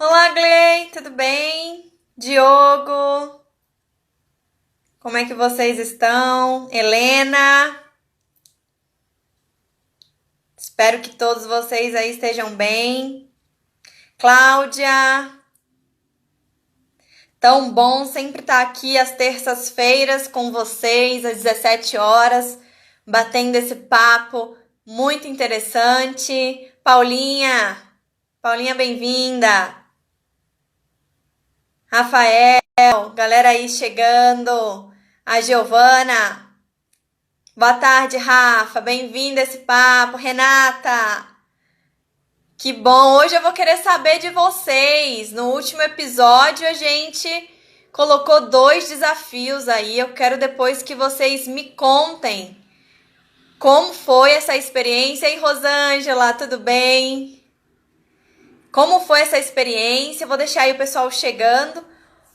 Olá, Glei, tudo bem? Diogo, como é que vocês estão? Helena, espero que todos vocês aí estejam bem. Cláudia, tão bom sempre estar aqui às terças-feiras com vocês, às 17 horas, batendo esse papo muito interessante. Paulinha, bem-vinda. Rafael, galera aí chegando. A Giovana. Boa tarde, Rafa. Bem-vinda a esse papo. Renata, que bom. Hoje eu vou querer saber de vocês. No último episódio a gente colocou 2 desafios aí. Eu quero depois que vocês me contem como foi essa experiência. E Rosângela, tudo bem? Como foi essa experiência? Eu vou deixar aí o pessoal chegando,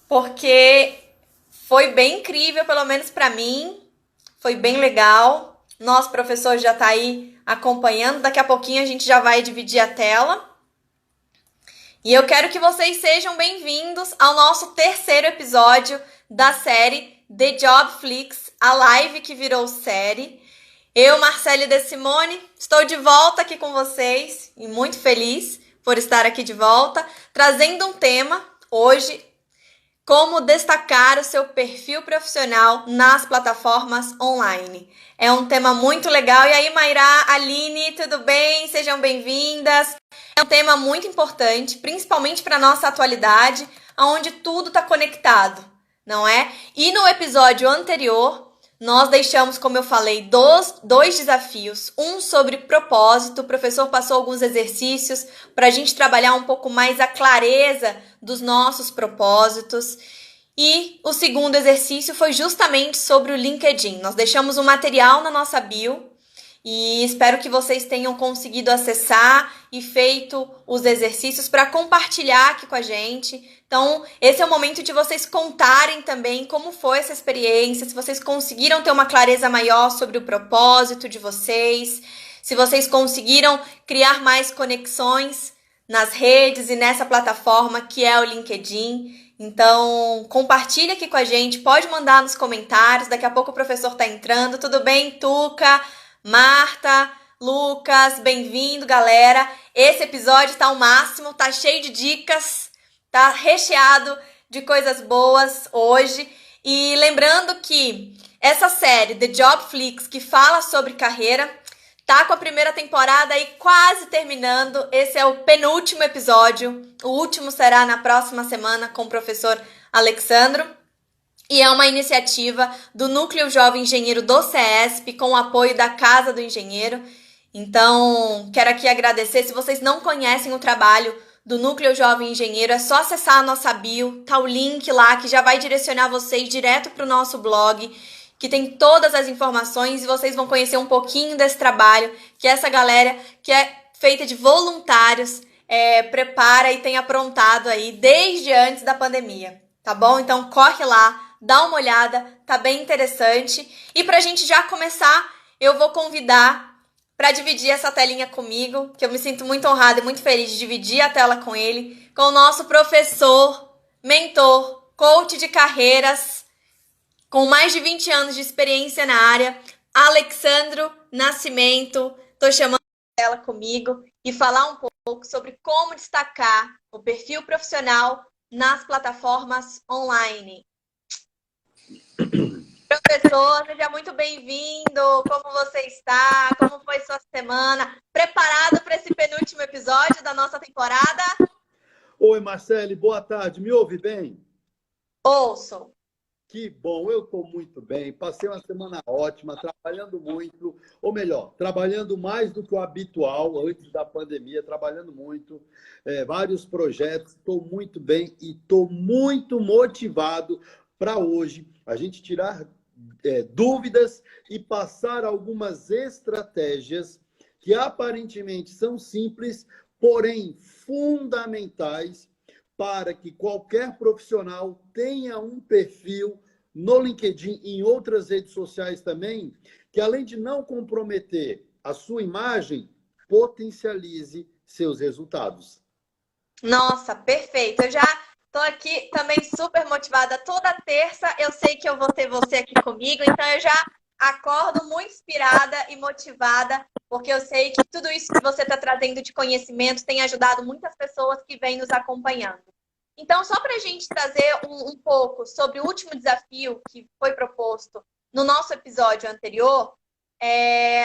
porque foi bem incrível, pelo menos para mim. Foi bem legal. Nosso professor já está aí acompanhando. Daqui a pouquinho a gente já vai dividir a tela. E eu quero que vocês sejam bem-vindos ao nosso terceiro episódio da série The Job Flix, a live que virou série. Eu, Marcele De Simone, estou de volta aqui com vocês e muito feliz por estar aqui de volta, trazendo um tema hoje: como destacar o seu perfil profissional nas plataformas online. É um tema muito legal. E aí, Mairá, Aline, tudo bem? Sejam bem-vindas. É um tema muito importante, principalmente para a nossa atualidade, onde tudo está conectado, não é? E no episódio anterior, nós deixamos, como eu falei, dois desafios. Um sobre propósito. O professor passou alguns exercícios para a gente trabalhar um pouco mais a clareza dos nossos propósitos. E o segundo exercício foi justamente sobre o LinkedIn. Nós deixamos um material na nossa bio e espero que vocês tenham conseguido acessar e feito os exercícios para compartilhar aqui com a gente. Então, esse é o momento de vocês contarem também como foi essa experiência, se vocês conseguiram ter uma clareza maior sobre o propósito de vocês, se vocês conseguiram criar mais conexões nas redes e nessa plataforma que é o LinkedIn. Então, compartilha aqui com a gente, pode mandar nos comentários, daqui a pouco o professor está entrando. Tudo bem, Tuca, Marta, Lucas, bem-vindo, galera. Esse episódio tá o máximo, tá cheio de dicas, tá recheado de coisas boas hoje. E lembrando que essa série, The Job Flix, que fala sobre carreira, tá com a primeira temporada aí quase terminando. Esse é o penúltimo episódio. O último será na próxima semana com o professor Alexandro. E é uma iniciativa do Núcleo Jovem Engenheiro do CESP, com o apoio da Casa do Engenheiro. Então, quero aqui agradecer. Se vocês não conhecem o trabalho do Núcleo Jovem Engenheiro, é só acessar a nossa bio, tá o link lá que já vai direcionar vocês direto para o nosso blog, que tem todas as informações e vocês vão conhecer um pouquinho desse trabalho que essa galera, que é feita de voluntários, prepara e tem aprontado aí desde antes da pandemia, tá bom? Então corre lá, dá uma olhada, tá bem interessante. E pra gente já começar, eu vou convidar para dividir essa telinha comigo, que eu me sinto muito honrada e muito feliz de dividir a tela com ele, com o nosso professor, mentor, coach de carreiras, com mais de 20 anos de experiência na área, Alexandro Nascimento. Tô chamando ela comigo e falar um pouco sobre como destacar o perfil profissional nas plataformas online. Professor, seja muito bem-vindo. Como você está? Como foi sua semana? Preparado para esse penúltimo episódio da nossa temporada? Oi, Marcele, boa tarde. Me ouve bem? Ouço. Que bom, eu estou muito bem. Passei uma semana ótima, trabalhando muito, ou melhor, trabalhando mais do que o habitual antes da pandemia, trabalhando muito, vários projetos. Estou muito bem e estou muito motivado para hoje a gente tirar dúvidas e passar algumas estratégias que aparentemente são simples, porém fundamentais para que qualquer profissional tenha um perfil no LinkedIn e em outras redes sociais também, que além de não comprometer a sua imagem, potencialize seus resultados. Nossa, perfeito. Eu já tô aqui também super motivada. Toda terça eu sei que eu vou ter você aqui comigo, então eu já acordo muito inspirada e motivada, porque eu sei que tudo isso que você está trazendo de conhecimento tem ajudado muitas pessoas que vêm nos acompanhando. Então, só para a gente trazer um pouco sobre o último desafio que foi proposto no nosso episódio anterior,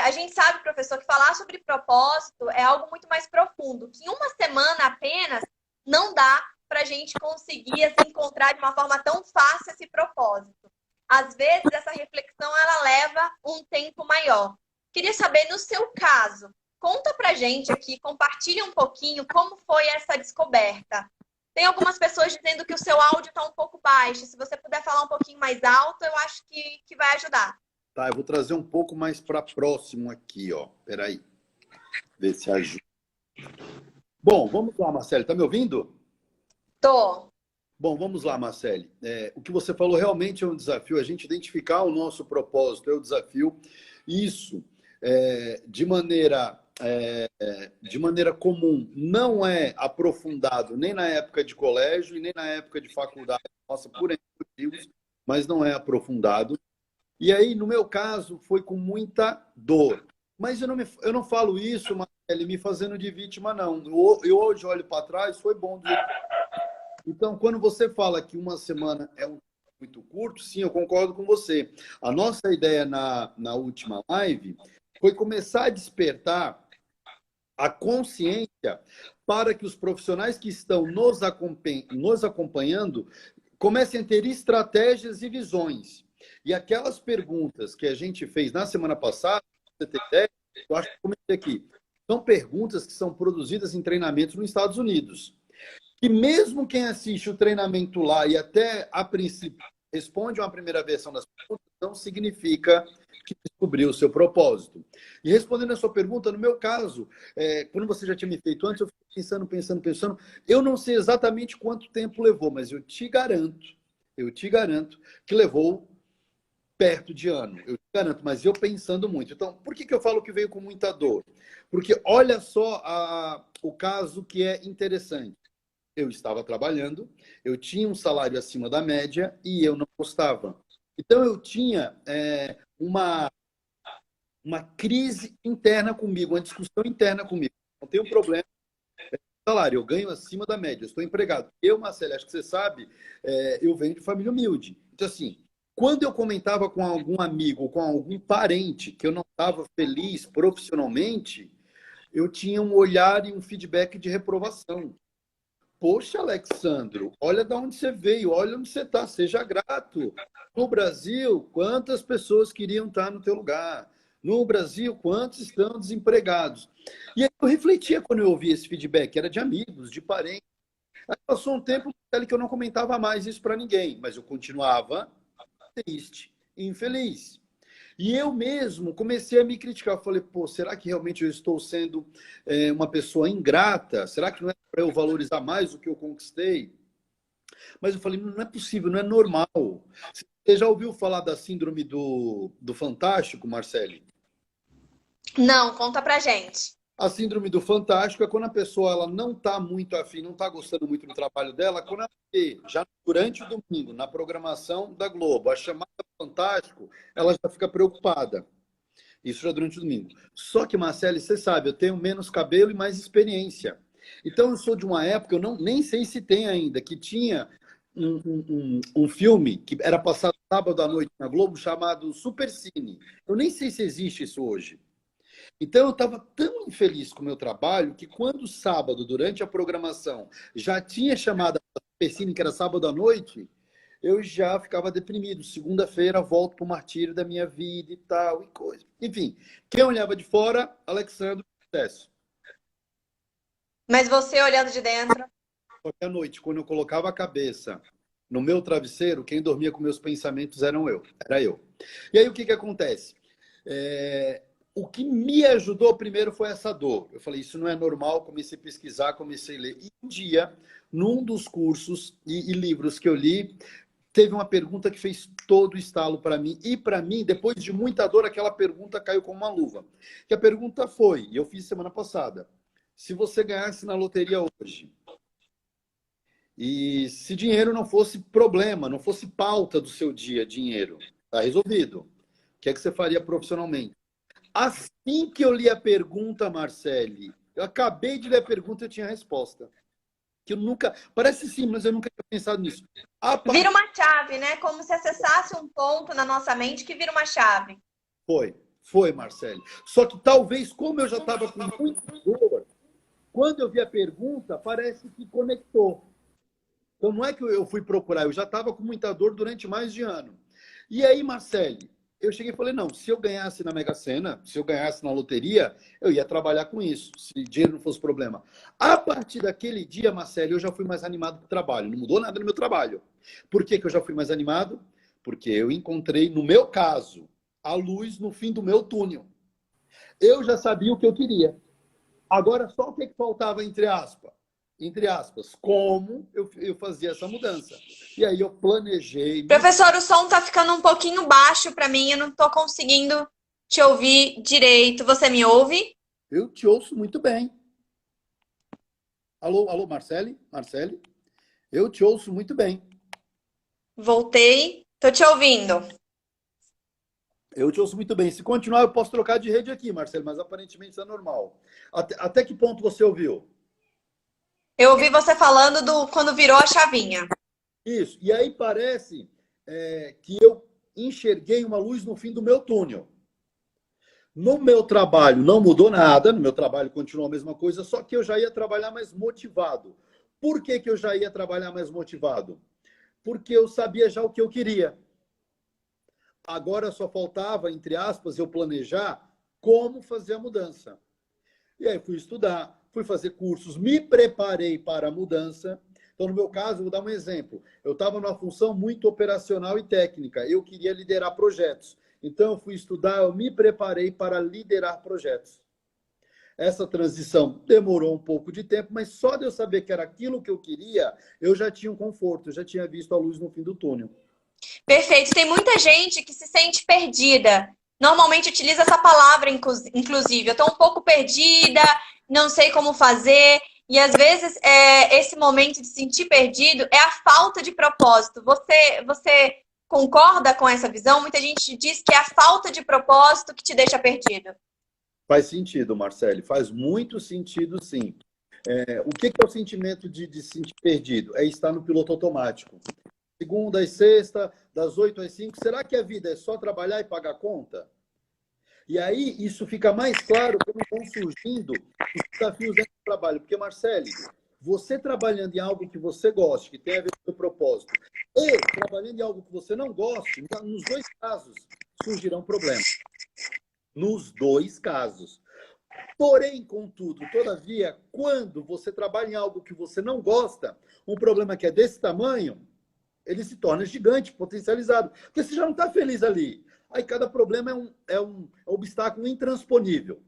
a gente sabe, professor, que falar sobre propósito é algo muito mais profundo, que em uma semana apenas não dá para a gente conseguir assim, encontrar de uma forma tão fácil esse propósito. Às vezes, essa reflexão ela leva um tempo maior. Queria saber, no seu caso, conta para a gente aqui, compartilha um pouquinho como foi essa descoberta. Tem algumas pessoas dizendo que o seu áudio está um pouco baixo. Se você puder falar um pouquinho mais alto, eu acho que vai ajudar. Tá, eu vou trazer um pouco mais para próximo aqui, ó. Peraí. Ver se ajuda. Bom, vamos lá, Marcele. Tá me ouvindo? Tô. Bom, vamos lá, Marcele. O que você falou realmente é um desafio. A gente identificar o nosso propósito é o desafio. Isso, de maneira comum, não é aprofundado nem na época de colégio e nem na época de faculdade. Nossa, por N motivos, mas não é aprofundado. E aí, no meu caso, foi com muita dor. Mas eu não falo isso, Marcele, me fazendo de vítima, não. Eu hoje olho para trás, foi bom do jeito. Então, quando você fala que uma semana é um tempo muito curto, sim, eu concordo com você. A nossa ideia na última live foi começar a despertar a consciência para que os profissionais que estão nos acompanhando comecem a ter estratégias e visões. E aquelas perguntas que a gente fez na semana passada, você tem ideia, eu acho que eu comentei aqui, são perguntas que são produzidas em treinamentos nos Estados Unidos. E mesmo quem assiste o treinamento lá e até a princípio responde uma primeira versão das perguntas, não significa que descobriu o seu propósito. E respondendo a sua pergunta, no meu caso, quando você já tinha me feito antes, eu fiquei pensando, eu não sei exatamente quanto tempo levou, mas eu te garanto que levou perto de ano. Eu te garanto, mas eu pensando muito. Então, por que eu falo que veio com muita dor? Porque olha só o caso que é interessante. Eu estava trabalhando, eu tinha um salário acima da média e eu não gostava. Então, eu tinha uma crise interna comigo, uma discussão interna comigo. Não tem um problema com salário, eu ganho acima da média, eu estou empregado. Eu, Marcelo, acho que você sabe, eu venho de família humilde. Então, assim, quando eu comentava com algum amigo ou com algum parente que eu não estava feliz profissionalmente, eu tinha um olhar e um feedback de reprovação. Poxa, Alexandro, olha de onde você veio, olha onde você está, seja grato. No Brasil, quantas pessoas queriam estar no teu lugar? No Brasil, quantos estão desempregados? E aí eu refletia quando eu ouvia esse feedback, era de amigos, de parentes. Aí passou um tempo que eu não comentava mais isso para ninguém, mas eu continuava triste, infeliz. E eu mesmo comecei a me criticar. Eu falei, pô, será que realmente eu estou sendo uma pessoa ingrata? Será que não é para eu valorizar mais o que eu conquistei? Mas eu falei, não é possível, não é normal. Você já ouviu falar da síndrome do Fantástico, Marcele? Não, conta pra gente. A síndrome do Fantástico é quando a pessoa ela não está muito afim, não está gostando muito do trabalho dela, quando ela vê, já durante o domingo, na programação da Globo, a chamada Fantástico, ela já fica preocupada. Isso já durante o domingo. Só que, Marcele, você sabe, eu tenho menos cabelo e mais experiência. Então, eu sou de uma época, eu nem sei se tem ainda, que tinha um filme que era passado sábado à noite na Globo, chamado Supercine. Eu nem sei se existe isso hoje. Então, eu estava tão infeliz com o meu trabalho que quando sábado, durante a programação, já tinha chamada Supercine, que era sábado à noite, eu já ficava deprimido. Segunda-feira, volto para o martírio da minha vida e tal, e coisa. Enfim, quem olhava de fora, Alexandre, sucesso. Mas você olhando de dentro. Só que à noite, quando eu colocava a cabeça no meu travesseiro, quem dormia com meus pensamentos era eu. E aí, o que acontece? O que me ajudou primeiro foi essa dor. Eu falei, isso não é normal, comecei a pesquisar, comecei a ler. E um dia, num dos cursos e livros que eu li, teve uma pergunta que fez todo o estalo para mim. E para mim, depois de muita dor, aquela pergunta caiu como uma luva. Que a pergunta foi, e eu fiz semana passada, se você ganhasse na loteria hoje, E se dinheiro não fosse problema, não fosse pauta do seu dia, dinheiro, tá resolvido. O que é que você faria profissionalmente? Assim que eu li a pergunta, Marcele, eu acabei de ler a pergunta e eu tinha a resposta. Que eu nunca. Parece simples, mas eu nunca tinha pensado nisso. Vira uma chave, né? Como se acessasse um ponto na nossa mente que vira uma chave. Foi, Marcele. Só que talvez, como eu já estava com muita dor, quando eu vi a pergunta, parece que conectou. Então, não é que eu fui procurar, eu já estava com muita dor durante mais de ano. E aí, Marcele, eu cheguei e falei, não, se eu ganhasse na Mega Sena, se eu ganhasse na loteria, eu ia trabalhar com isso, se dinheiro não fosse problema. A partir daquele dia, Marcele, eu já fui mais animado com o trabalho. Não mudou nada no meu trabalho. Por que eu já fui mais animado? Porque eu encontrei, no meu caso, a luz no fim do meu túnel. Eu já sabia o que eu queria. Agora, só o que faltava, entre aspas, como eu fazia essa mudança. E aí eu planejei. Professor, o som tá ficando um pouquinho baixo para mim, eu não tô conseguindo te ouvir direito. Você me ouve? Eu te ouço muito bem. Alô, alô, Marcele? Marcele? Eu te ouço muito bem. Voltei. Tô te ouvindo. Eu te ouço muito bem. Se continuar, eu posso trocar de rede aqui, Marcelo, mas aparentemente isso é normal. Até que ponto você ouviu? Eu ouvi você falando do quando virou a chavinha. Isso. E aí parece que eu enxerguei uma luz no fim do meu túnel. No meu trabalho não mudou nada, no meu trabalho continuou a mesma coisa, só que eu já ia trabalhar mais motivado. Por que eu já ia trabalhar mais motivado? Porque eu sabia já o que eu queria. Agora só faltava, entre aspas, eu planejar como fazer a mudança. E aí fui estudar, fui fazer cursos, me preparei para a mudança. Então, no meu caso, vou dar um exemplo. Eu estava numa função muito operacional e técnica. Eu queria liderar projetos. Então, eu fui estudar, eu me preparei para liderar projetos. Essa transição demorou um pouco de tempo, mas só de eu saber que era aquilo que eu queria, eu já tinha um conforto, eu já tinha visto a luz no fim do túnel. Perfeito. Tem muita gente que se sente perdida. Normalmente utiliza essa palavra, inclusive. Eu estou um pouco perdida, não sei como fazer. E às vezes esse momento de se sentir perdido é a falta de propósito. Você concorda com essa visão? Muita gente diz que é a falta de propósito que te deixa perdido. Faz sentido, Marcele, faz muito sentido, sim. O que é o sentimento de se sentir perdido? É estar no piloto automático. Segunda e sexta, das 8 às 5. Será que a vida é só trabalhar e pagar conta? E aí isso fica mais claro quando vão surgindo os desafios dentro do trabalho. Porque, Marcele, você trabalhando em algo que você goste, que tem a ver com o seu propósito, e trabalhando em algo que você não goste, nos dois casos surgirão problemas. Nos dois casos. Porém, contudo, todavia, quando você trabalha em algo que você não gosta, um problema que é desse tamanho, ele se torna gigante, potencializado. Porque você já não está feliz ali. Aí cada problema é um obstáculo intransponível.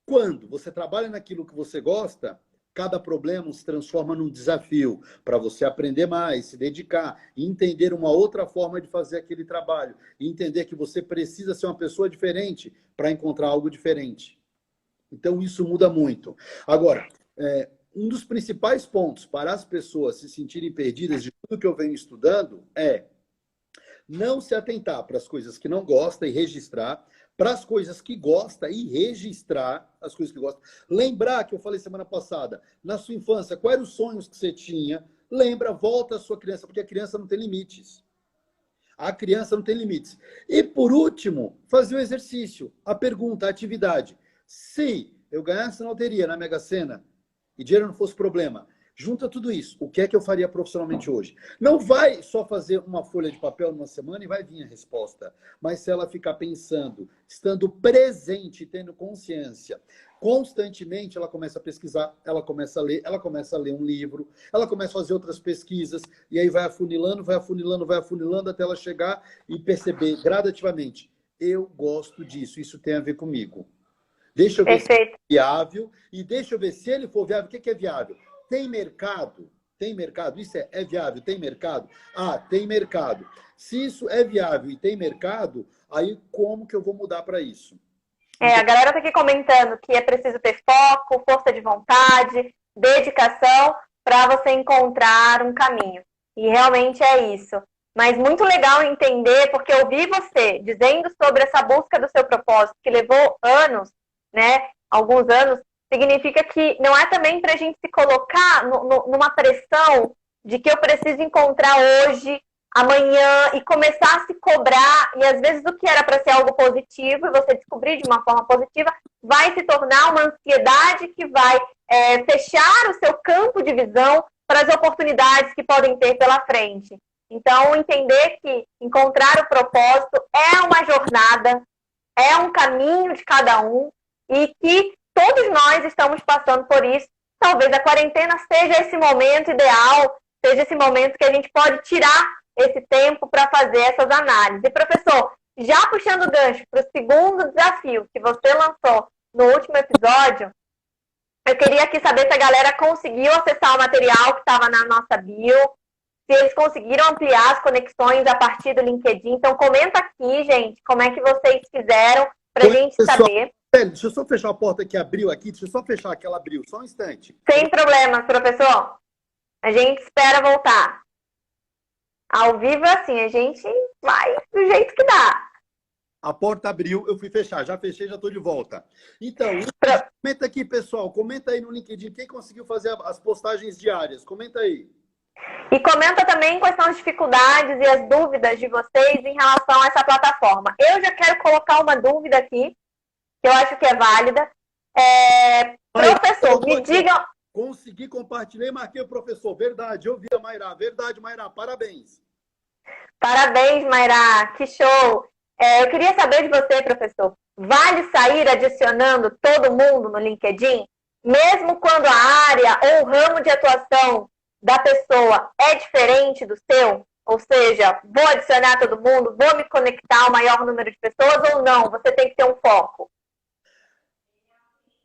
Quando você trabalha naquilo que você gosta, cada problema se transforma num desafio para você aprender mais, se dedicar e entender uma outra forma de fazer aquele trabalho. E entender que você precisa ser uma pessoa diferente para encontrar algo diferente. Então, isso muda muito. Agora, um dos principais pontos para as pessoas se sentirem perdidas de tudo que eu venho estudando é não se atentar para as coisas que não gosta e registrar, para as coisas que gosta e registrar as coisas que gosta. Lembrar que eu falei semana passada, na sua infância, quais eram os sonhos que você tinha. Lembra, volta à sua criança, porque a criança não tem limites. A criança não tem limites. E, por último, fazer o exercício, a pergunta, a atividade. Se eu ganhasse na loteria, na Mega Sena, e dinheiro não fosse problema, junta tudo isso. O que é que eu faria profissionalmente hoje? Não vai só fazer uma folha de papel numa semana e vai vir a resposta. Mas se ela ficar pensando, estando presente, tendo consciência, constantemente ela começa a pesquisar, ela começa a ler um livro, ela começa a fazer outras pesquisas, e aí vai afunilando, até ela chegar e perceber gradativamente, eu gosto disso, isso tem a ver comigo. Deixa eu ver se é viável, e deixa eu ver se ele for viável, o que é viável? Tem mercado? Tem mercado? Isso é viável? Tem mercado? Ah, tem mercado. Se isso é viável e tem mercado, aí como que eu vou mudar para isso? A galera está aqui comentando que é preciso ter foco, força de vontade, dedicação para você encontrar um caminho. E realmente é isso. Mas muito legal entender, porque eu vi você dizendo sobre essa busca do seu propósito, que levou anos, né? Alguns anos, significa que não é também para a gente se colocar numa pressão de que eu preciso encontrar hoje, amanhã, e começar a se cobrar, e às vezes o que era para ser algo positivo, e você descobrir de uma forma positiva, vai se tornar uma ansiedade que vai fechar o seu campo de visão para as oportunidades que podem ter pela frente. Então, entender que encontrar o propósito é uma jornada, é um caminho de cada um, e que todos nós estamos passando por isso. Talvez a quarentena seja esse momento ideal, seja esse momento que a gente pode tirar esse tempo para fazer essas análises. E, professor, já puxando o gancho para o segundo desafio que você lançou no último episódio, eu queria aqui saber se a galera conseguiu acessar o material que estava na nossa bio, se eles conseguiram ampliar as conexões a partir do LinkedIn. Então, comenta aqui, gente, como é que vocês fizeram para a gente saber. Deixa eu só fechar a porta que abriu aqui. Deixa eu só fechar aquela abriu. Só um instante. Sem problemas, professor. A gente espera voltar. Ao vivo, assim, a gente vai do jeito que dá. A porta abriu, eu fui fechar. Já fechei, já estou de volta. Então, comenta aqui, pessoal. Comenta aí no LinkedIn quem conseguiu fazer as postagens diárias. Comenta aí. E comenta também quais são as dificuldades e as dúvidas de vocês em relação a essa plataforma. Eu já quero colocar uma dúvida aqui, que eu acho que é válida. Professor, me diga... Consegui, compartilhei e marquei o professor. Verdade, eu vi a Mayra. Verdade, Mayra. Parabéns. Parabéns, Mayra. Que show. Eu queria saber de você, professor. Vale sair adicionando todo mundo no LinkedIn? Mesmo quando a área ou o ramo de atuação da pessoa é diferente do seu? Ou seja, vou adicionar todo mundo, vou me conectar ao maior número de pessoas ou não? Você tem que ter um foco.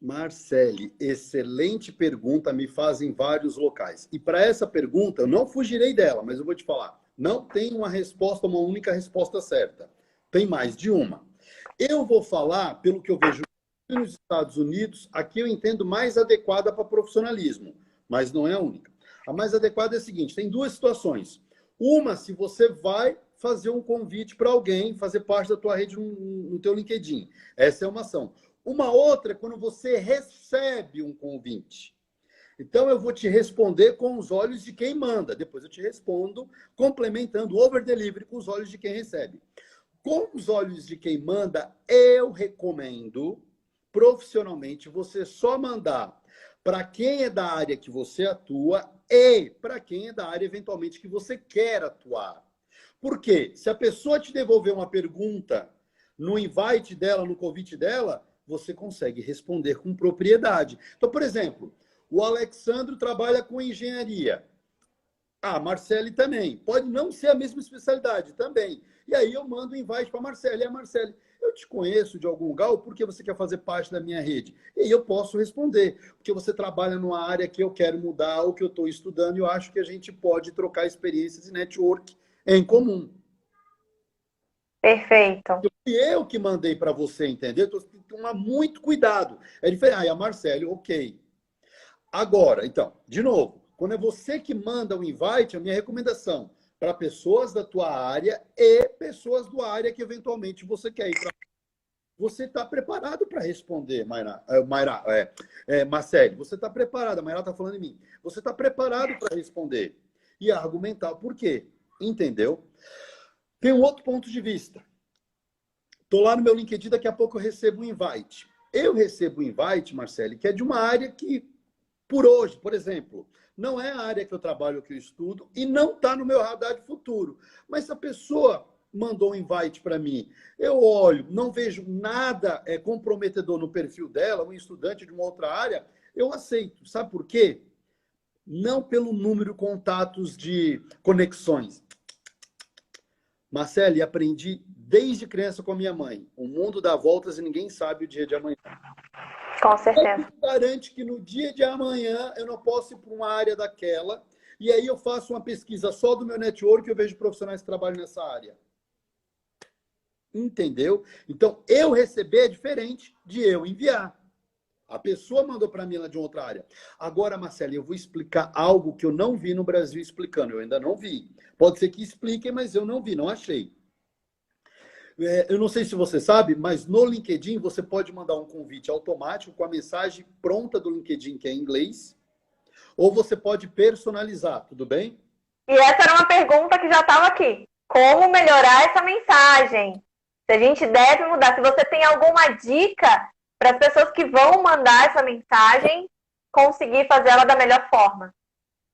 Marcele, excelente pergunta, me fazem vários locais. E para essa pergunta, eu não fugirei dela, mas eu vou te falar. Não tem uma resposta, uma única resposta certa. Tem mais de uma. Eu vou falar, pelo que eu vejo nos Estados Unidos, aqui eu entendo mais adequada para profissionalismo, mas não é a única. A mais adequada é a seguinte, tem duas situações. Uma, se você vai fazer um convite para alguém, fazer parte da tua rede no teu LinkedIn. Essa é uma ação. Uma outra é quando você recebe um convite. Então, eu vou te responder com os olhos de quem manda. Depois eu te respondo complementando o over-delivery com os olhos de quem recebe. Com os olhos de quem manda, eu recomendo, profissionalmente, você só mandar para quem é da área que você atua e para quem é da área, eventualmente, que você quer atuar. Por quê? Se a pessoa te devolver uma pergunta no invite dela, no convite dela, você consegue responder com propriedade. Então, por exemplo, o Alexandro trabalha com engenharia. A Marcele também. Pode não ser a mesma especialidade também. E aí eu mando um invite para a Marcele. E a Marcele, eu te conheço de algum lugar, ou por que você quer fazer parte da minha rede? E aí eu posso responder. Porque você trabalha numa área que eu quero mudar, ou que eu estou estudando, e eu acho que a gente pode trocar experiências e network em comum. Perfeito. Fui eu que mandei para você, entendeu? Então, você tem que tomar muito cuidado. É diferente. A Marcele, ok. Agora, então, de novo, quando é você que manda o invite, a minha recomendação para pessoas da tua área e pessoas da área que eventualmente você quer ir para. Você está preparado para responder, Marcele? Você está preparado? A Mayra está falando em mim. Você está preparado para responder e argumentar por quê? Entendeu? Tem um outro ponto de vista. Estou lá no meu LinkedIn, daqui a pouco eu recebo um invite. Eu recebo um invite, Marcele, que é de uma área que, por hoje, por exemplo, não é a área que eu trabalho, que eu estudo, e não está no meu radar de futuro. Mas se a pessoa mandou um invite para mim, eu olho, não vejo nada comprometedor no perfil dela, um estudante de uma outra área, eu aceito. Sabe por quê? Não pelo número de contatos de conexões. Marcele, aprendi desde criança com a minha mãe. O mundo dá voltas e ninguém sabe o dia de amanhã. Com certeza. Garante que no dia de amanhã eu não posso ir para uma área daquela e aí eu faço uma pesquisa só do meu network e eu vejo profissionais que trabalham nessa área. Entendeu? Então, eu receber é diferente de eu enviar. A pessoa mandou para mim lá de outra área. Agora, Marcelo, eu vou explicar algo que eu não vi no Brasil explicando. Eu ainda não vi. Pode ser que expliquem, mas eu não vi, não achei. Eu não sei se você sabe, mas no LinkedIn você pode mandar um convite automático com a mensagem pronta do LinkedIn, que é em inglês, ou você pode personalizar, tudo bem? E essa era uma pergunta que já estava aqui. Como melhorar essa mensagem? Se a gente deve mudar. Se você tem alguma dica para as pessoas que vão mandar essa mensagem conseguir fazer ela da melhor forma.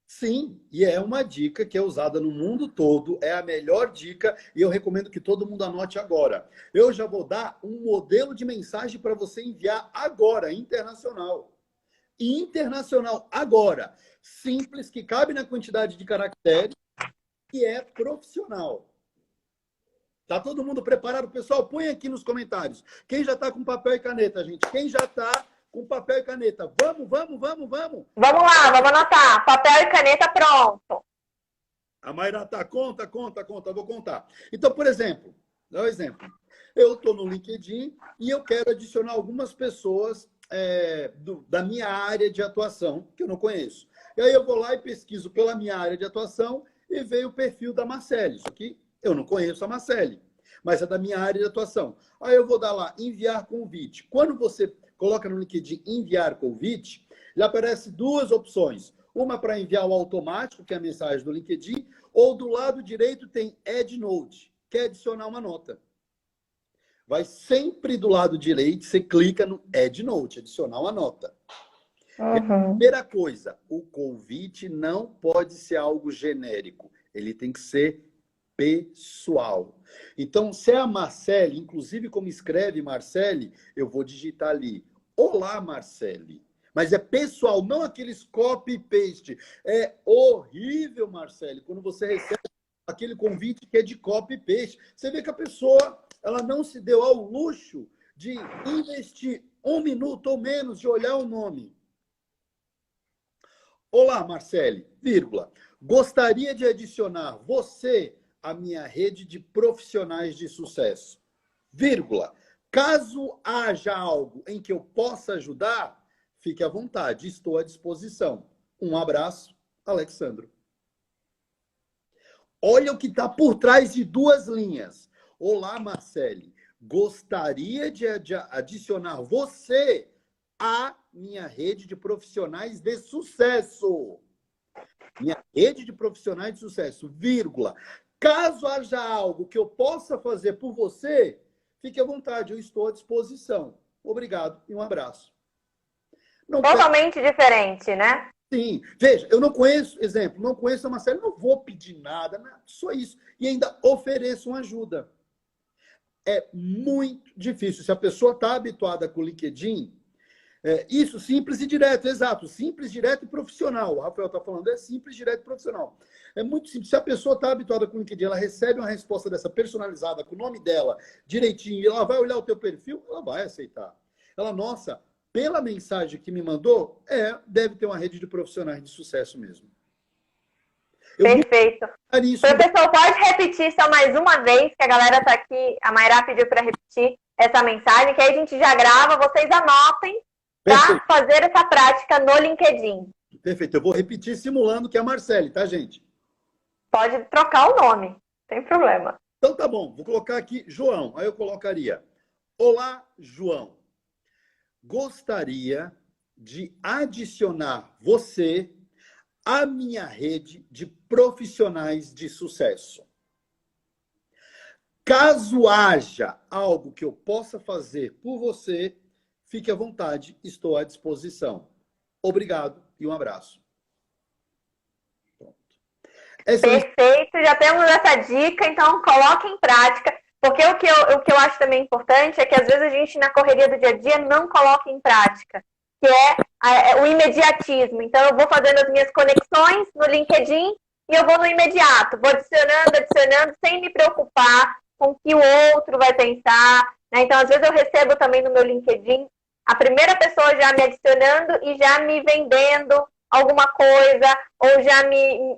Sim, e é uma dica que é usada no mundo todo, é a melhor dica e eu recomendo que todo mundo anote agora. Eu já vou dar um modelo de mensagem para você enviar agora, internacional. Internacional agora. Simples, que cabe na quantidade de caracteres e é profissional. Tá todo mundo preparado? Pessoal, põe aqui nos comentários. Quem já está com papel e caneta, gente? Quem já está com papel e caneta? Vamos, vamos, vamos, vamos. Vamos lá, vamos anotar. Papel e caneta pronto. A Mayra tá, conta, vou contar. Então, por exemplo, dá um exemplo. Eu estou no LinkedIn e eu quero adicionar algumas pessoas da minha área de atuação, que eu não conheço. E aí eu vou lá e pesquiso pela minha área de atuação e vejo o perfil da Marcele. Isso aqui eu não conheço a Marcele, mas é da minha área de atuação. Aí eu vou dar lá, enviar convite. Quando você coloca no LinkedIn enviar convite, lhe aparece duas opções. Uma para enviar o automático, que é a mensagem do LinkedIn, ou do lado direito tem Add Note, que é adicionar uma nota. Vai sempre do lado direito, você clica no Add Note, adicionar uma nota. Uhum. Primeira coisa, o convite não pode ser algo genérico. Ele tem que ser pessoal. Então, se é a Marcele, inclusive como escreve Marcele, eu vou digitar ali. Olá, Marcele. Mas é pessoal, não aqueles copy e paste. É horrível, Marcele, quando você recebe aquele convite que é de copy e paste. Você vê que a pessoa, ela não se deu ao luxo de investir 1 minuto ou menos de olhar o nome. Olá, Marcele, vírgula. Gostaria de adicionar você à minha rede de profissionais de sucesso. Vírgula. Caso haja algo em que eu possa ajudar, fique à vontade, estou à disposição. Um abraço, Alexandro. Olha o que está por trás de duas linhas. Olá, Marcele. Gostaria de adicionar você à minha rede de profissionais de sucesso. Minha rede de profissionais de sucesso, vírgula. Caso haja algo que eu possa fazer por você, fique à vontade, eu estou à disposição. Obrigado e um abraço. Não Totalmente diferente, né? Sim. Veja, eu não conheço, exemplo, não conheço a Marcela, não vou pedir nada, só isso. E ainda ofereço uma ajuda. É muito difícil. Se a pessoa está habituada com o LinkedIn, isso, simples e direto, exato. Simples, direto e profissional. O Rafael está falando, é simples, direto e profissional. É muito simples. Se a pessoa está habituada com o LinkedIn, ela recebe uma resposta dessa personalizada, com o nome dela, direitinho, e ela vai olhar o teu perfil, ela vai aceitar. Ela, nossa, pela mensagem que me mandou, deve ter uma rede de profissionais de sucesso mesmo. Perfeito. Professor, pode repetir só mais uma vez, que a galera está aqui, a Mayra pediu para repetir essa mensagem, que aí a gente já grava, vocês anotem para fazer essa prática no LinkedIn. Perfeito. Eu vou repetir simulando que é a Marcele, tá, gente? Pode trocar o nome, não tem problema. Então tá bom, vou colocar aqui João. Aí eu colocaria: olá, João. Gostaria de adicionar você à minha rede de profissionais de sucesso. Caso haja algo que eu possa fazer por você, fique à vontade, estou à disposição. Obrigado e um abraço. Pronto. Perfeito, já temos essa dica, então coloque em prática. Porque o que eu acho também importante é que às vezes a gente, na correria do dia a dia, não coloca em prática, que é o imediatismo. Então, eu vou fazendo as minhas conexões no LinkedIn e eu vou no imediato, vou adicionando, sem me preocupar com o que o outro vai pensar, né? Então, às vezes eu recebo também no meu LinkedIn a primeira pessoa já me adicionando e já me vendendo alguma coisa, ou já me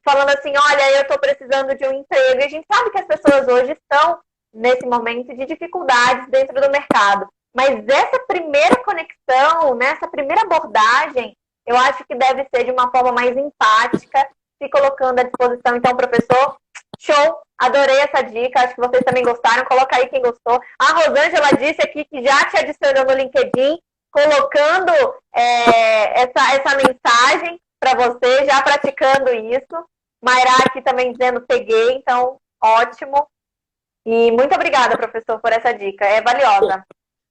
falando assim, olha, eu estou precisando de um emprego. E a gente sabe que as pessoas hoje estão nesse momento de dificuldades dentro do mercado. Mas essa primeira conexão, né, essa primeira abordagem, eu acho que deve ser de uma forma mais empática, se colocando à disposição. Então, professor, show! Adorei essa dica, acho que vocês também gostaram. Coloca aí quem gostou. A Rosângela disse aqui que já te adicionou no LinkedIn, colocando essa mensagem para você, já praticando isso. Mayra aqui também dizendo peguei, então ótimo. E muito obrigada, professor, por essa dica, é valiosa.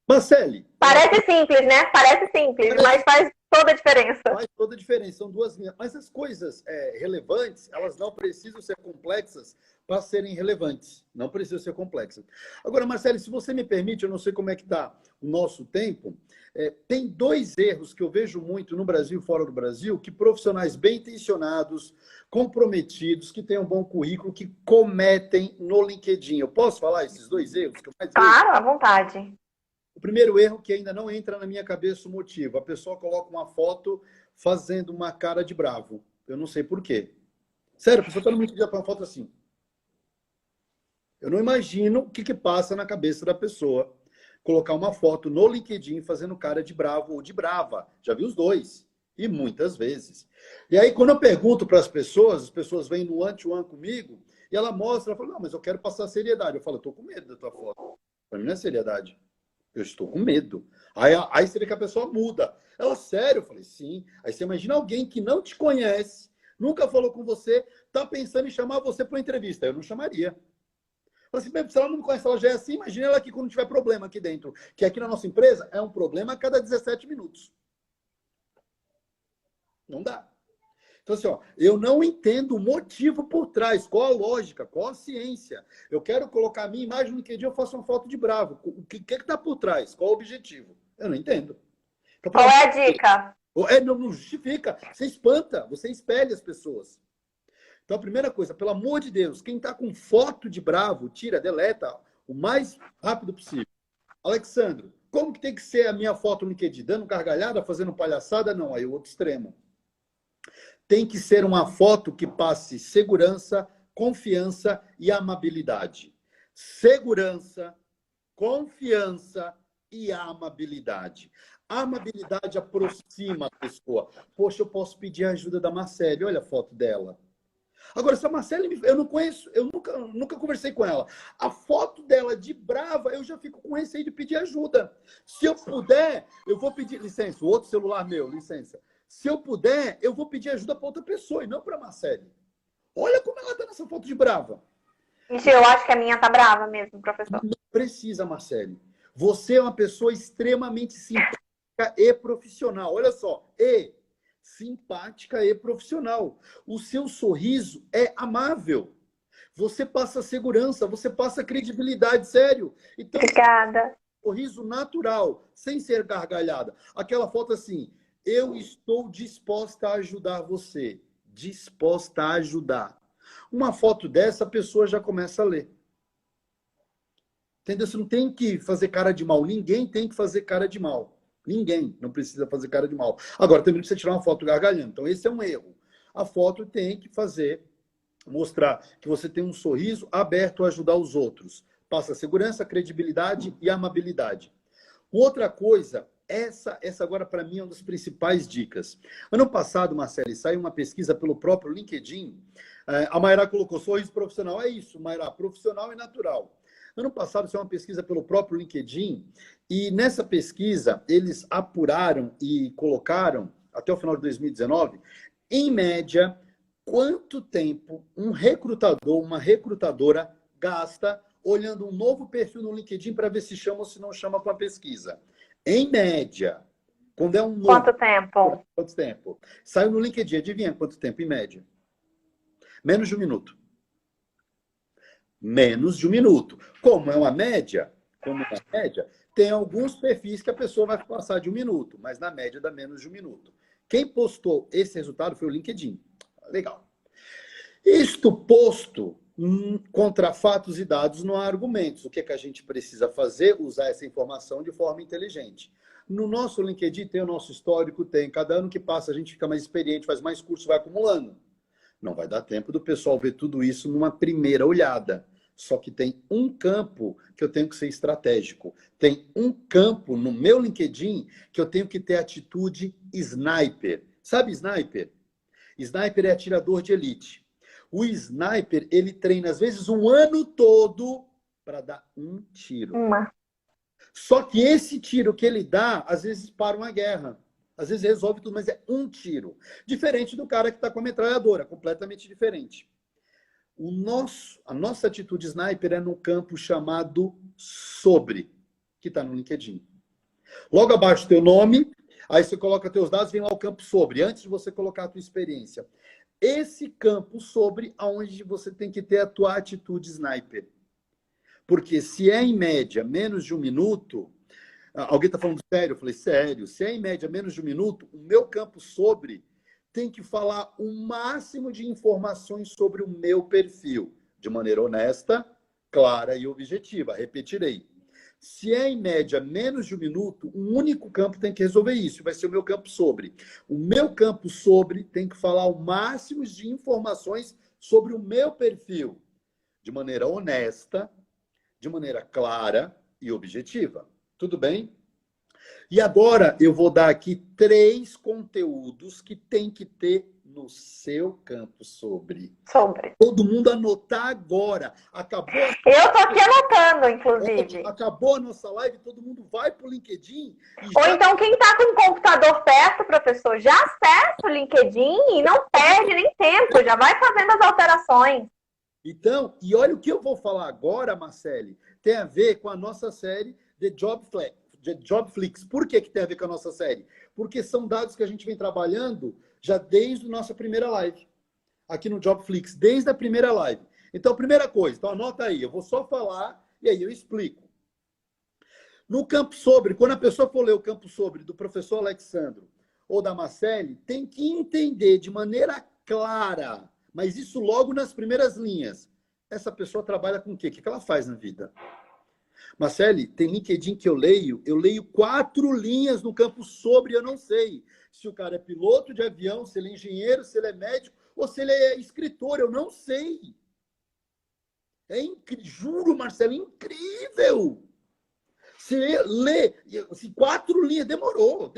Marcele. Parece simples, né? Parece simples, mas faz toda a diferença. Faz toda a diferença, são duas linhas. Mas as coisas relevantes, elas não precisam ser complexas para serem relevantes. Não precisam ser complexas. Agora, Marcele, se você me permite, eu não sei como é que está o nosso tempo, tem dois erros que eu vejo muito no Brasil e fora do Brasil, que profissionais bem intencionados, comprometidos, que têm um bom currículo, que cometem no LinkedIn. Eu posso falar esses dois erros que eu mais vejo? Claro, à vontade. O primeiro erro que ainda não entra na minha cabeça o motivo. A pessoa coloca uma foto fazendo uma cara de bravo. Eu não sei por quê. Sério, a pessoa está no LinkedIn para uma foto assim. Eu não imagino o que passa na cabeça da pessoa colocar uma foto no LinkedIn fazendo cara de bravo ou de brava. Já vi os dois. E muitas vezes. E aí, quando eu pergunto para as pessoas vêm no one-to-one comigo, e ela mostra, ela fala, não, mas eu quero passar seriedade. Eu falo, eu estou com medo da tua foto. Para mim não é seriedade. Eu estou com medo. Aí você vê que a pessoa muda. Ela, sério? Eu falei, sim. Aí você imagina alguém que não te conhece, nunca falou com você, está pensando em chamar você para uma entrevista. Eu não chamaria. Eu falei assim, se ela não me conhece, ela já é assim, imagina ela aqui quando tiver problema aqui dentro. Que aqui na nossa empresa é um problema a cada 17 minutos. Não dá. Então, assim, ó, eu não entendo o motivo por trás, qual a lógica, qual a ciência. Eu quero colocar a minha imagem no LinkedIn, eu faço uma foto de bravo. O que está por trás? Qual o objetivo? Eu não entendo. Então, qual é a dica? Não justifica. Você espanta, você espelha as pessoas. Então, a primeira coisa, pelo amor de Deus, quem está com foto de bravo, tira, deleta o mais rápido possível. Alexandre, como que tem que ser a minha foto no LinkedIn? Dando gargalhada, fazendo palhaçada? Não, aí é o outro extremo. Tem que ser uma foto que passe segurança, confiança e amabilidade. Segurança, confiança e amabilidade. A amabilidade aproxima a pessoa. Poxa, eu posso pedir a ajuda da Marcele. Olha a foto dela. Agora, se a Marcele, eu não conheço, eu nunca conversei com ela. A foto dela de brava, eu já fico com receio de pedir ajuda. Se eu puder, eu vou pedir... Licença, o outro celular meu, licença. Se eu puder, eu vou pedir ajuda para outra pessoa e não para a Marcele. Olha como ela está nessa foto de brava. Gente, eu acho que a minha tá brava mesmo, professor. Não precisa, Marcele. Você é uma pessoa extremamente simpática e profissional. Olha só, simpática e profissional. O seu sorriso é amável. Você passa segurança, você passa credibilidade, sério. Então, obrigada. Sorriso natural, sem ser gargalhada. Aquela foto assim, eu estou disposta a ajudar você. Disposta a ajudar. Uma foto dessa, a pessoa já começa a ler. Entendeu? Você não tem que fazer cara de mal. Ninguém tem que fazer cara de mal. Ninguém não precisa fazer cara de mal. Agora, também precisa tirar uma foto gargalhando. Então, esse é um erro. A foto tem que mostrar que você tem um sorriso aberto a ajudar os outros. Passa segurança, credibilidade e amabilidade. Outra coisa, essa agora para mim é uma das principais dicas. Ano passado, Marcele, saiu uma pesquisa pelo próprio LinkedIn. A Mayra colocou sorriso profissional. É isso, Mayra, profissional e natural. Ano passado, saiu uma pesquisa pelo próprio LinkedIn e nessa pesquisa eles apuraram e colocaram, até o final de 2019, em média, quanto tempo um recrutador, uma recrutadora gasta olhando um novo perfil no LinkedIn para ver se chama ou se não chama com a pesquisa. Em média, quando é um novo... Quanto tempo? Quanto tempo? Saiu no LinkedIn, adivinha quanto tempo em média? Menos de 1 minuto. Menos de 1 minuto. Como é uma média, tem alguns perfis que a pessoa vai passar de 1 minuto, mas na média dá menos de 1 minuto. Quem postou esse resultado foi o LinkedIn. Legal. Isto posto contra fatos e dados, não há argumentos. O que é que a gente precisa fazer? Usar essa informação de forma inteligente. No nosso LinkedIn tem o nosso histórico, tem. Cada ano que passa a gente fica mais experiente, faz mais curso, vai acumulando. Não vai dar tempo do pessoal ver tudo isso numa primeira olhada. Só que tem um campo que eu tenho que ser estratégico. Tem um campo no meu LinkedIn que eu tenho que ter atitude sniper. Sabe sniper? Sniper é atirador de elite. O sniper, ele treina, às vezes, um ano todo para dar um tiro. Só que esse tiro que ele dá, às vezes, para uma guerra. Às vezes resolve tudo, mas é um tiro. Diferente do cara que está com a metralhadora, completamente diferente. A nossa atitude sniper é no campo chamado sobre, que está no LinkedIn. Logo abaixo teu nome, aí você coloca teus dados, vem lá o campo sobre, antes de você colocar a tua experiência. Esse campo sobre, aonde você tem que ter a tua atitude sniper. Porque se é em média menos de um minuto, alguém está falando sério? Eu falei, sério. Se é em média menos de um minuto, o meu campo sobre tem que falar o máximo de informações sobre o meu perfil, de maneira honesta, clara e objetiva. Repetirei. Se é em média menos de um minuto, um único campo tem que resolver isso. Vai ser o meu campo sobre. O meu campo sobre tem que falar o máximo de informações sobre o meu perfil, de maneira honesta, de maneira clara e objetiva. Tudo bem? E agora eu vou dar aqui 3 conteúdos que tem que ter no seu campo sobre. Todo mundo anotar agora. Acabou. Eu tô aqui anotando, inclusive. Acabou a nossa live, todo mundo vai pro LinkedIn. Ou então quem tá com o computador perto, professor, já acessa o LinkedIn e não perde nem tempo, já vai fazendo as alterações. Então, e olha o que eu vou falar agora, Marcele, tem a ver com a nossa série The Jobflix. Por que tem a ver com a nossa série? Porque são dados que a gente vem trabalhando já desde a nossa primeira live, aqui no Jobflix, desde a primeira live. Então, primeira coisa, então anota aí, eu vou só falar e aí eu explico. No campo sobre, quando a pessoa for ler o campo sobre do professor Alexandro ou da Marcele, tem que entender de maneira clara, mas isso logo nas primeiras linhas. Essa pessoa trabalha com o quê? O que ela faz na vida? Marcele, tem LinkedIn que eu leio 4 linhas no campo sobre, eu não sei se o cara é piloto de avião, se ele é engenheiro, se ele é médico, ou se ele é escritor, eu não sei. É incrível, juro, Marcelo, incrível. Você lê 4 linhas, demorou.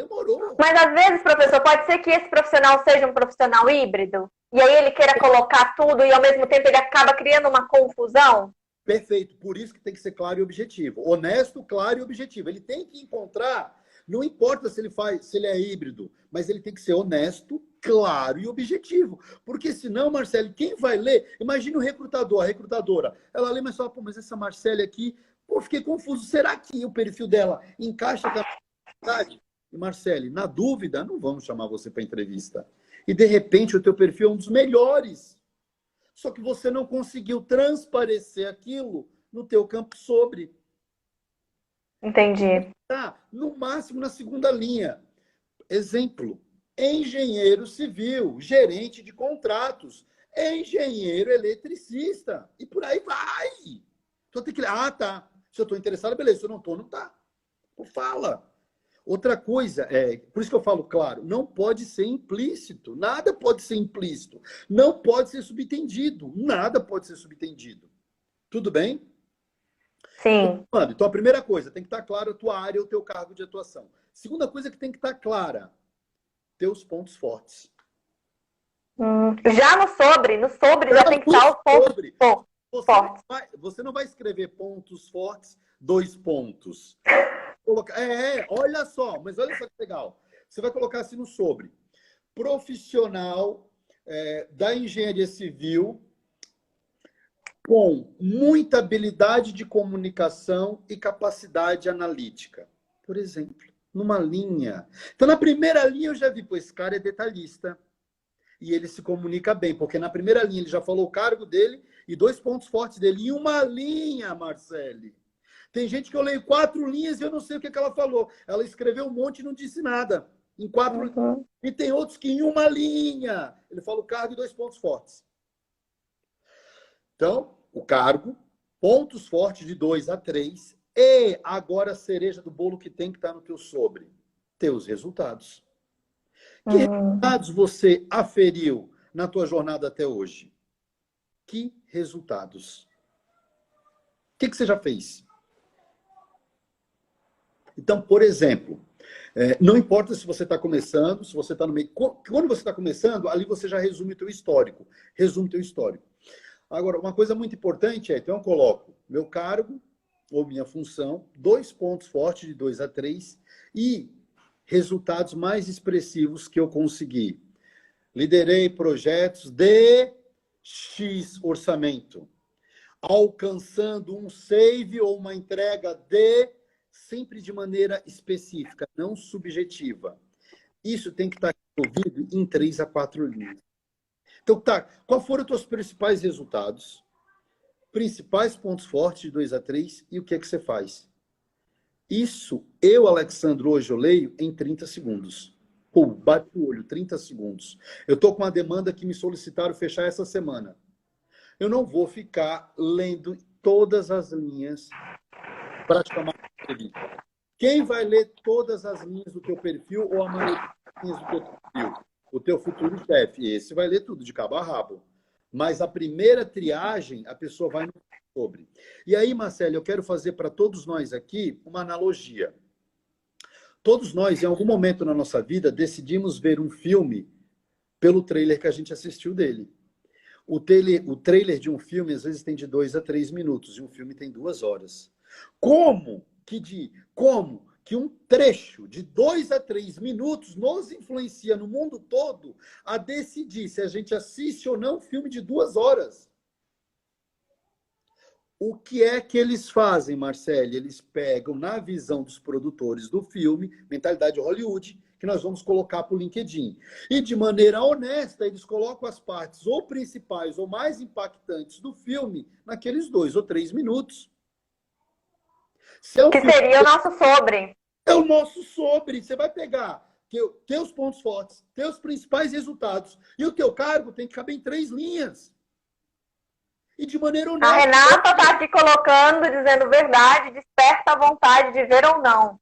Mas às vezes, professor, pode ser que esse profissional seja um profissional híbrido, e aí ele queira colocar tudo e ao mesmo tempo ele acaba criando uma confusão? Perfeito, por isso que tem que ser claro e objetivo. Honesto, claro e objetivo. Ele tem que encontrar, não importa se ele é híbrido, mas ele tem que ser honesto, claro e objetivo. Porque senão, Marcelo, quem vai ler? Imagina o recrutador, a recrutadora. Ela lê, mas fala, pô, mas essa Marcele aqui, pô, fiquei confuso. Será que o perfil dela encaixa com a verdade? E Marcele, na dúvida, não vamos chamar você para entrevista. E de repente o teu perfil é um dos melhores. Só que você não conseguiu transparecer aquilo no teu campo sobre. Entendi. Tá, no máximo na segunda linha. Exemplo, engenheiro civil, gerente de contratos, engenheiro eletricista. E por aí vai. Então tem que... tá. Se eu estou interessado, beleza. Se eu não estou, não tá. Então fala. Outra coisa, por isso que eu falo claro, não pode ser implícito. Nada pode ser implícito. Não pode ser subentendido. Nada pode ser subentendido. Tudo bem? Sim. Então, a primeira coisa, tem que estar clara a tua área, o teu cargo de atuação. Segunda coisa que tem que estar clara, teus pontos fortes. Já no sobre já tem que estar os pontos fortes. Você não vai escrever pontos fortes, 2 pontos. Olha só, mas olha só que legal. Você vai colocar assim no sobre. Profissional da engenharia civil com muita habilidade de comunicação e capacidade analítica. Por exemplo, numa linha. Então, na primeira linha eu já vi, pô, esse cara é detalhista. E ele se comunica bem, porque na primeira linha ele já falou o cargo dele e 2 pontos fortes dele. Em uma linha, Marcele. Tem gente que eu leio 4 linhas e eu não sei o que ela falou. Ela escreveu um monte e não disse nada. Em 4 linhas. E tem outros que em uma linha. Ele fala o cargo e 2 pontos fortes. Então, o cargo, pontos fortes de 2 a 3. E agora a cereja do bolo que tem que estar no teu sobre. Teus resultados. Que resultados você aferiu na tua jornada até hoje? Que resultados? que você já fez? Então, por exemplo, não importa se você está começando, se você está no meio... Quando você está começando, ali você já resume o teu histórico. Resume o teu histórico. Agora, uma coisa muito importante então eu coloco meu cargo ou minha função, 2 pontos fortes de 2 a 3 e resultados mais expressivos que eu consegui. Liderei projetos de X orçamento, alcançando um save ou uma entrega de, sempre de maneira específica, não subjetiva. Isso tem que estar resolvido em 3 a 4 linhas. Então, tá, qual foram os teus principais resultados? Principais pontos fortes de 2 a 3 e o que é que você faz? Isso, Alexandre, hoje eu leio em 30 segundos. Pô, bate o olho, 30 segundos. Eu estou com uma demanda que me solicitaram fechar essa semana. Eu não vou ficar lendo todas as linhas para te chamar de entrevista. Quem vai ler todas as linhas do teu perfil ou a maioria das linhas do teu perfil? O teu futuro chefe. Esse vai ler tudo de cabo a rabo. Mas a primeira triagem, a pessoa vai no sobre. E aí, Marcelo, eu quero fazer para todos nós aqui uma analogia. Todos nós, em algum momento na nossa vida, decidimos ver um filme pelo trailer que a gente assistiu dele. O trailer de um filme, às vezes, tem de 2 a 3 minutos, e um filme tem 2 horas. Como que um trecho de 2 a 3 minutos nos influencia no mundo todo a decidir se a gente assiste ou não um filme de 2 horas? O que é que eles fazem, Marcelo? Eles pegam, na visão dos produtores do filme, mentalidade Hollywood, que nós vamos colocar para o LinkedIn. E, de maneira honesta, eles colocam as partes ou principais ou mais impactantes do filme naqueles 2 ou 3 minutos. Que seria o nosso sobre. É o nosso sobre. Você vai pegar teus pontos fortes, teus principais resultados, e o teu cargo tem que caber em 3 linhas. E de maneira honesta. A Renata está aqui colocando, dizendo verdade, desperta a vontade de ver ou não.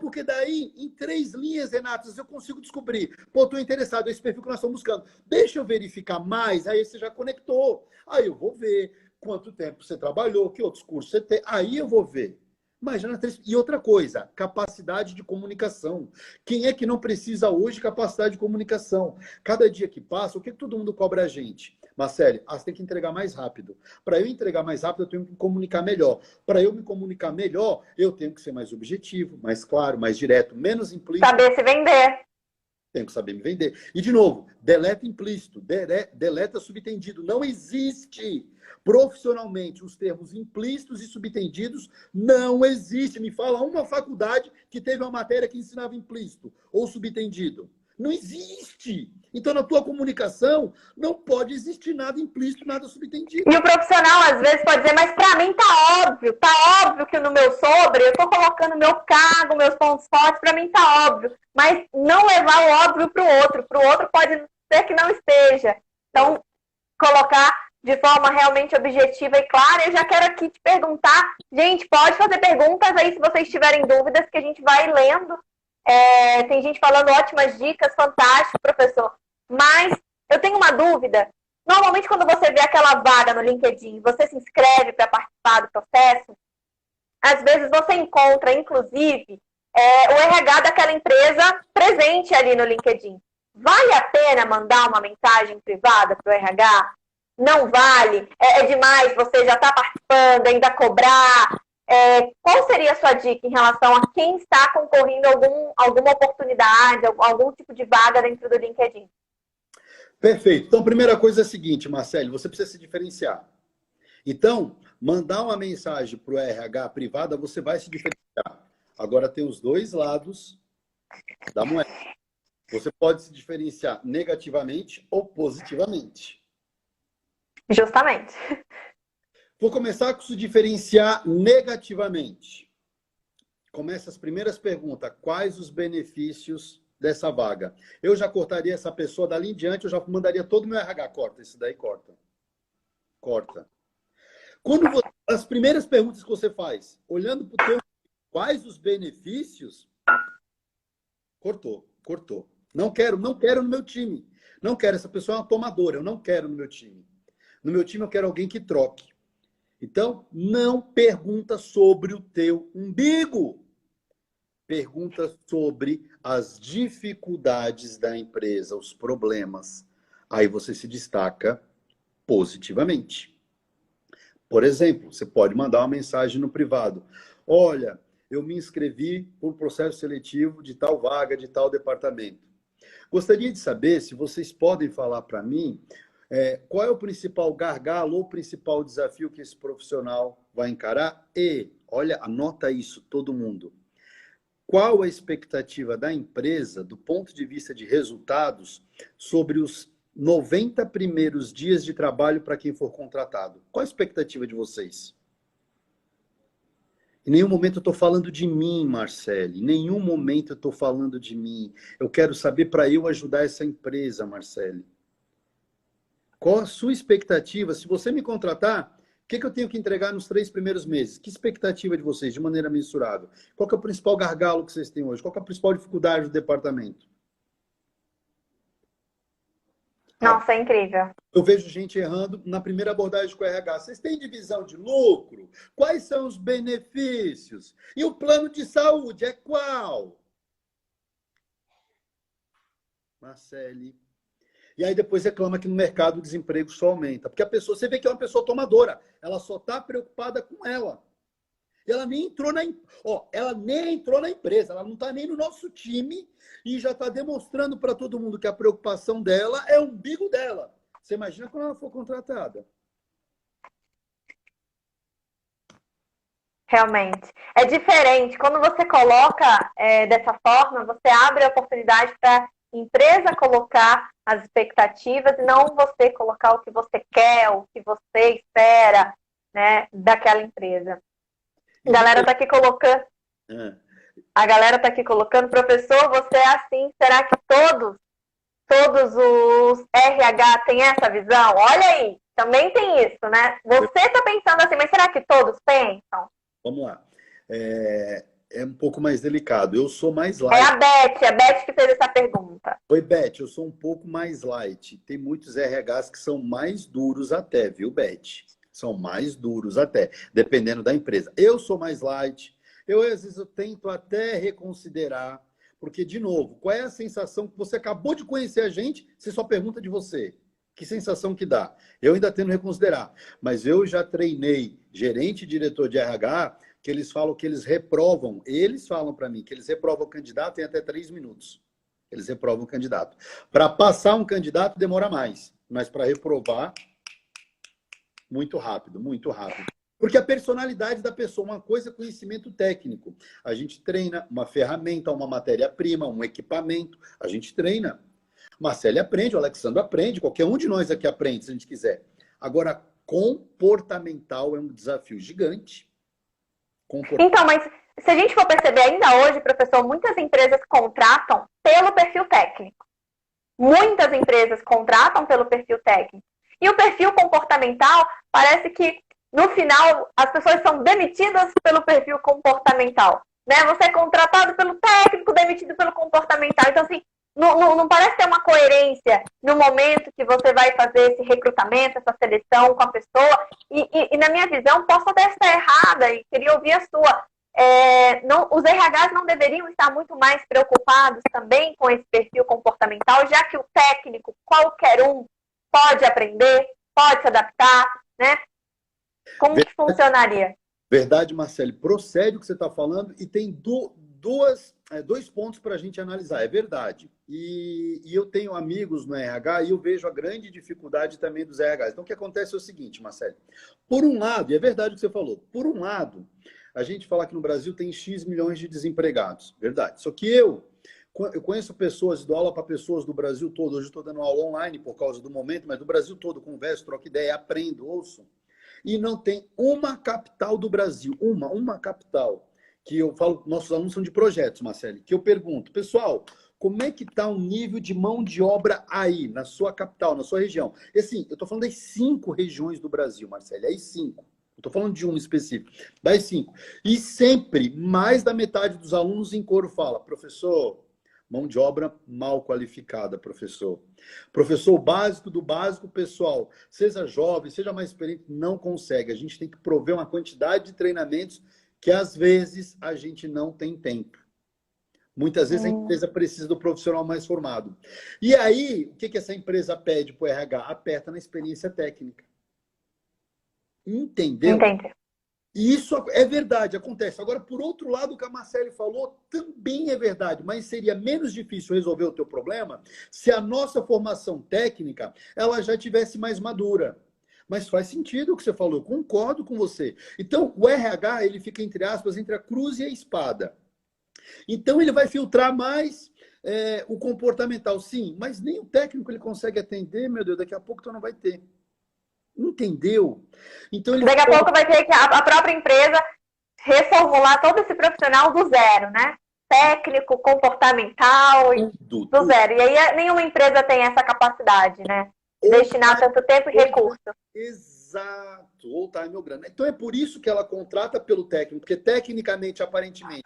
Porque daí, em 3 linhas, Renata, eu consigo descobrir. Pô, estou interessado nesse perfil que nós estamos buscando. Deixa eu verificar mais, aí você já conectou. Aí eu vou ver quanto tempo você trabalhou, que outros cursos você tem. Aí eu vou ver. Imagina, e outra coisa, capacidade de comunicação. Quem é que não precisa hoje de capacidade de comunicação? Cada dia que passa, o que todo mundo cobra a gente? Marcelo, você tem que entregar mais rápido. Para eu entregar mais rápido, eu tenho que comunicar melhor. Para eu me comunicar melhor, eu tenho que ser mais objetivo, mais claro, mais direto, menos implícito. Saber se vender. Tenho que saber me vender. E, de novo, deleta implícito, deleta subtendido. Não existe. Profissionalmente, os termos implícitos e subtendidos não existem. Me fala uma faculdade que teve uma matéria que ensinava implícito ou subtendido. Não existe. Então, na tua comunicação, não pode existir nada implícito, nada subtendido. E o profissional, às vezes, pode dizer, mas para mim tá óbvio que no meu sobre, eu tô colocando meu cargo, meus pontos fortes, para mim tá óbvio. Mas não levar o óbvio para o outro pode ser que não esteja. Então, colocar de forma realmente objetiva e clara. Eu já quero aqui te perguntar, gente, pode fazer perguntas aí se vocês tiverem dúvidas, que a gente vai lendo. Tem gente falando ótimas dicas, fantástico, professor. Mas eu tenho uma dúvida. Normalmente, quando você vê aquela vaga no LinkedIn, você se inscreve para participar do processo, às vezes você encontra, inclusive, o RH daquela empresa presente ali no LinkedIn. Vale a pena mandar uma mensagem privada para o RH? Não vale? É demais, você já está participando, ainda cobrar? Qual seria a sua dica em relação a quem está concorrendo a alguma oportunidade, algum tipo de vaga dentro do LinkedIn? Perfeito. Então, a primeira coisa é a seguinte, Marcelo, você precisa se diferenciar. Então, mandar uma mensagem para o RH privada, você vai se diferenciar. Agora, tem os 2 lados da moeda. Você pode se diferenciar negativamente ou positivamente. Justamente. Vou começar com se diferenciar negativamente. Começa as primeiras perguntas. Quais os benefícios dessa vaga? Eu já cortaria essa pessoa dali em diante, eu já mandaria todo o meu RH. Corta, esse daí corta. Corta. As primeiras perguntas que você faz, olhando para o teu, quais os benefícios? Cortou. Não quero no meu time. Não quero, essa pessoa é uma tomadora, eu não quero no meu time. No meu time eu quero alguém que troque. Então, não pergunta sobre o teu umbigo. Pergunta sobre as dificuldades da empresa, os problemas. Aí você se destaca positivamente. Por exemplo, você pode mandar uma mensagem no privado. Olha, eu me inscrevi por processo seletivo de tal vaga, de tal departamento. Gostaria de saber se vocês podem falar para mim qual é o principal gargalo ou principal desafio que esse profissional vai encarar e, olha, anota isso, todo mundo. Qual a expectativa da empresa, do ponto de vista de resultados, sobre os 90 primeiros dias de trabalho para quem for contratado? Qual a expectativa de vocês? Em nenhum momento eu estou falando de mim, Marcele. Em nenhum momento eu estou falando de mim. Eu quero saber para eu ajudar essa empresa, Marcele. Qual a sua expectativa? Se você me contratar, o que eu tenho que entregar nos 3 primeiros meses? Que expectativa de vocês, de maneira mensurável? Qual que é o principal gargalo que vocês têm hoje? Qual que é a principal dificuldade do departamento? Nossa, é incrível. Eu vejo gente errando na primeira abordagem com o RH. Vocês têm divisão de lucro? Quais são os benefícios? E o plano de saúde é qual? Marcele. E aí depois reclama que no mercado o desemprego só aumenta. Porque a pessoa, você vê que é uma pessoa tomadora. Ela só está preocupada com ela. E ela nem entrou ela nem entrou na empresa. Ela não está nem no nosso time e já está demonstrando para todo mundo que a preocupação dela é o umbigo dela. Você imagina quando ela for contratada. Realmente. É diferente. Quando você coloca dessa forma, você abre a oportunidade para a empresa colocar as expectativas e não você colocar o que você quer, o que você espera, né, daquela empresa. A galera está aqui colocando. A galera está aqui colocando, professor, você é assim, será que todos os RH têm essa visão? Olha aí, também tem isso, né? Você está pensando assim, mas será que todos pensam? Vamos lá. É um pouco mais delicado. Eu sou mais light. É a Beth que fez essa pergunta. Oi, Beth, eu sou um pouco mais light. Tem muitos RHs que são mais duros até, viu, Beth? São mais duros até, dependendo da empresa. Eu sou mais light. Às vezes, eu tento até reconsiderar. Porque, de novo, qual é a sensação que você acabou de conhecer a gente, você só pergunta de você? Que sensação que dá? Eu ainda tento reconsiderar. Mas eu já treinei gerente e diretor de RH que eles falam que eles reprovam. Eles falam para mim que eles reprovam o candidato em até 3 minutos. Eles reprovam o candidato. Para passar um candidato demora mais. Mas para reprovar, muito rápido, muito rápido. Porque a personalidade da pessoa, uma coisa é conhecimento técnico. A gente treina uma ferramenta, uma matéria-prima, um equipamento. A gente treina. Marcele aprende, o Alexandre aprende, qualquer um de nós aqui aprende, se a gente quiser. Agora, comportamental é um desafio gigante. Então, mas se a gente for perceber ainda hoje, professor, muitas empresas contratam pelo perfil técnico. Muitas empresas contratam pelo perfil técnico. E o perfil comportamental, parece que no final as pessoas são demitidas pelo perfil comportamental. Né? Você é contratado pelo técnico, demitido pelo comportamental. Então, assim, não parece ter uma coerência no momento que você vai fazer esse recrutamento, essa seleção com a pessoa. E na minha visão, posso até estar errada e queria ouvir a sua. Os RHs não deveriam estar muito mais preocupados também com esse perfil comportamental, já que o técnico, qualquer um, pode aprender, pode se adaptar, né? Como que funcionaria? Verdade, Marcele. Procede o que você está falando e tem dois pontos para a gente analisar. É verdade. E eu tenho amigos no RH e eu vejo a grande dificuldade também dos RHs. Então, o que acontece é o seguinte, Marcele. Por um lado, e é verdade o que você falou, por um lado, a gente fala que no Brasil tem X milhões de desempregados. Verdade. Só que eu conheço pessoas, dou aula para pessoas do Brasil todo. Hoje estou dando aula online por causa do momento, mas do Brasil todo, converso, troco ideia, aprendo, ouço. E não tem uma capital do Brasil, uma capital, que eu falo, nossos alunos são de projetos, Marcele, que eu pergunto, pessoal, como é que está o nível de mão de obra aí, na sua capital, na sua região? E assim, eu estou falando das 5 regiões do Brasil, Marcele, as 5. Eu estou falando de uma específica, das 5. E sempre, mais da metade dos alunos em coro fala, professor, Mão de obra mal qualificada, professor. Professor básico do básico, pessoal, seja jovem, seja mais experiente, não consegue. A gente tem que prover uma quantidade de treinamentos que, às vezes, a gente não tem tempo. Muitas vezes a empresa precisa do profissional mais formado. E aí, o que essa empresa pede para o RH? Aperta na experiência técnica. Entendeu? Entendi. E isso é verdade, acontece. Agora, por outro lado, o que a Marcele falou também é verdade, mas seria menos difícil resolver o teu problema se a nossa formação técnica ela já tivesse mais madura. Mas faz sentido o que você falou, eu concordo com você. Então, o RH, ele fica, entre aspas, entre a cruz e a espada. Então, ele vai filtrar mais o comportamental, sim, mas nem o técnico ele consegue atender, meu Deus, daqui a pouco tu não vai ter. Entendeu? Então, ele Daqui a pouco vai ter que a própria empresa reformular todo esse profissional do zero, né? Técnico, comportamental, do zero. E aí nenhuma empresa tem essa capacidade, né? De destinar tanto tempo e recurso. Exato. Ou time ou grana. Então é por isso que ela contrata pelo técnico, porque tecnicamente, aparentemente,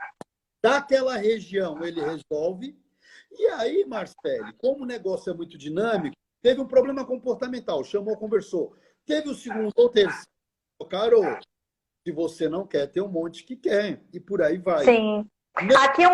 daquela região ele resolve. E aí, Marcele, como o negócio é muito dinâmico, teve um problema comportamental, chamou, conversou. Teve o segundo ou terceiro. Carol, se você não quer, tem um monte que quer. E por aí vai. Sim. Aqui o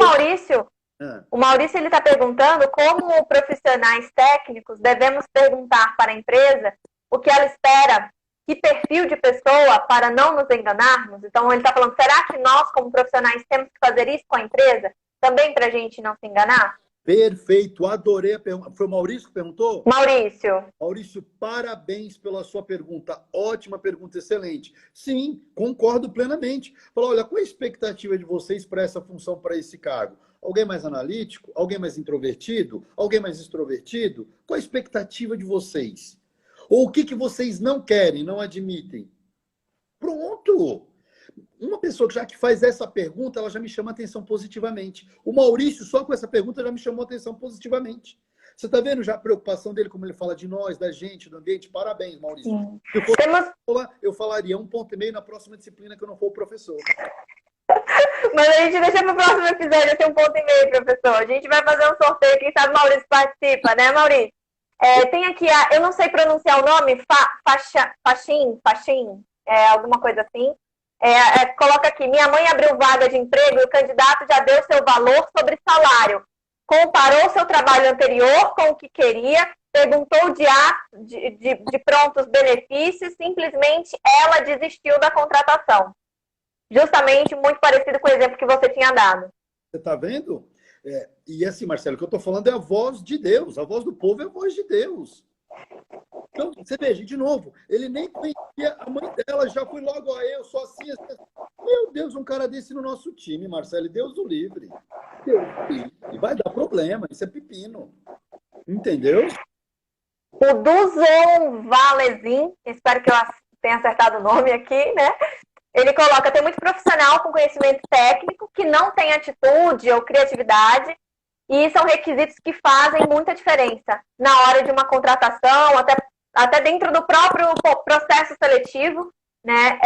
Maurício ele está perguntando como profissionais técnicos devemos perguntar para a empresa o que ela espera, que perfil de pessoa, para não nos enganarmos. Então ele está falando, será que nós como profissionais temos que fazer isso com a empresa? Também para a gente não se enganar? Perfeito, adorei a pergunta. Foi o Maurício que perguntou? Maurício. Maurício, parabéns pela sua pergunta. Ótima pergunta, excelente. Sim, concordo plenamente. Fala, olha, qual a expectativa de vocês para essa função, para esse cargo? Alguém mais analítico? Alguém mais introvertido? Alguém mais extrovertido? Qual a expectativa de vocês? Ou o que vocês não querem, não admitem? Pronto! Uma pessoa que já que faz essa pergunta, ela já me chama a atenção positivamente. O Maurício, só com essa pergunta, já me chamou a atenção positivamente. Você está vendo já a preocupação dele, como ele fala de nós, da gente, do ambiente? Parabéns, Maurício. Se eu fosse eu falaria 1,5 ponto na próxima disciplina que eu não for o professor. Mas a gente deixa para o próximo episódio ter 1,5 ponto, professor. A gente vai fazer um sorteio, quem sabe o Maurício participa, né, Maurício? Tem aqui, eu não sei pronunciar o nome, Faxin, alguma coisa assim. Coloca aqui, minha mãe abriu vaga de emprego e o candidato já deu seu valor sobre salário. Comparou seu trabalho anterior com o que queria, perguntou de prontos benefícios, simplesmente ela desistiu da contratação. Justamente muito parecido com o exemplo que você tinha dado. Você está vendo? E assim, Marcelo, o que eu estou falando é a voz de Deus. A voz do povo é a voz de Deus. Então, você veja, de novo, ele nem conhecia a mãe dela, já foi logo a eu, só assim, assim. Meu Deus, um cara desse no nosso time, Marcelo, Deus o livre. Deus o livre. Vai dar problema, isso é pepino. Entendeu? O Duzon Valezin, espero que eu tenha acertado o nome aqui, né? Ele coloca, tem muito profissional com conhecimento técnico que não tem atitude ou criatividade, e são requisitos que fazem muita diferença na hora de uma contratação, até dentro do próprio processo seletivo, né?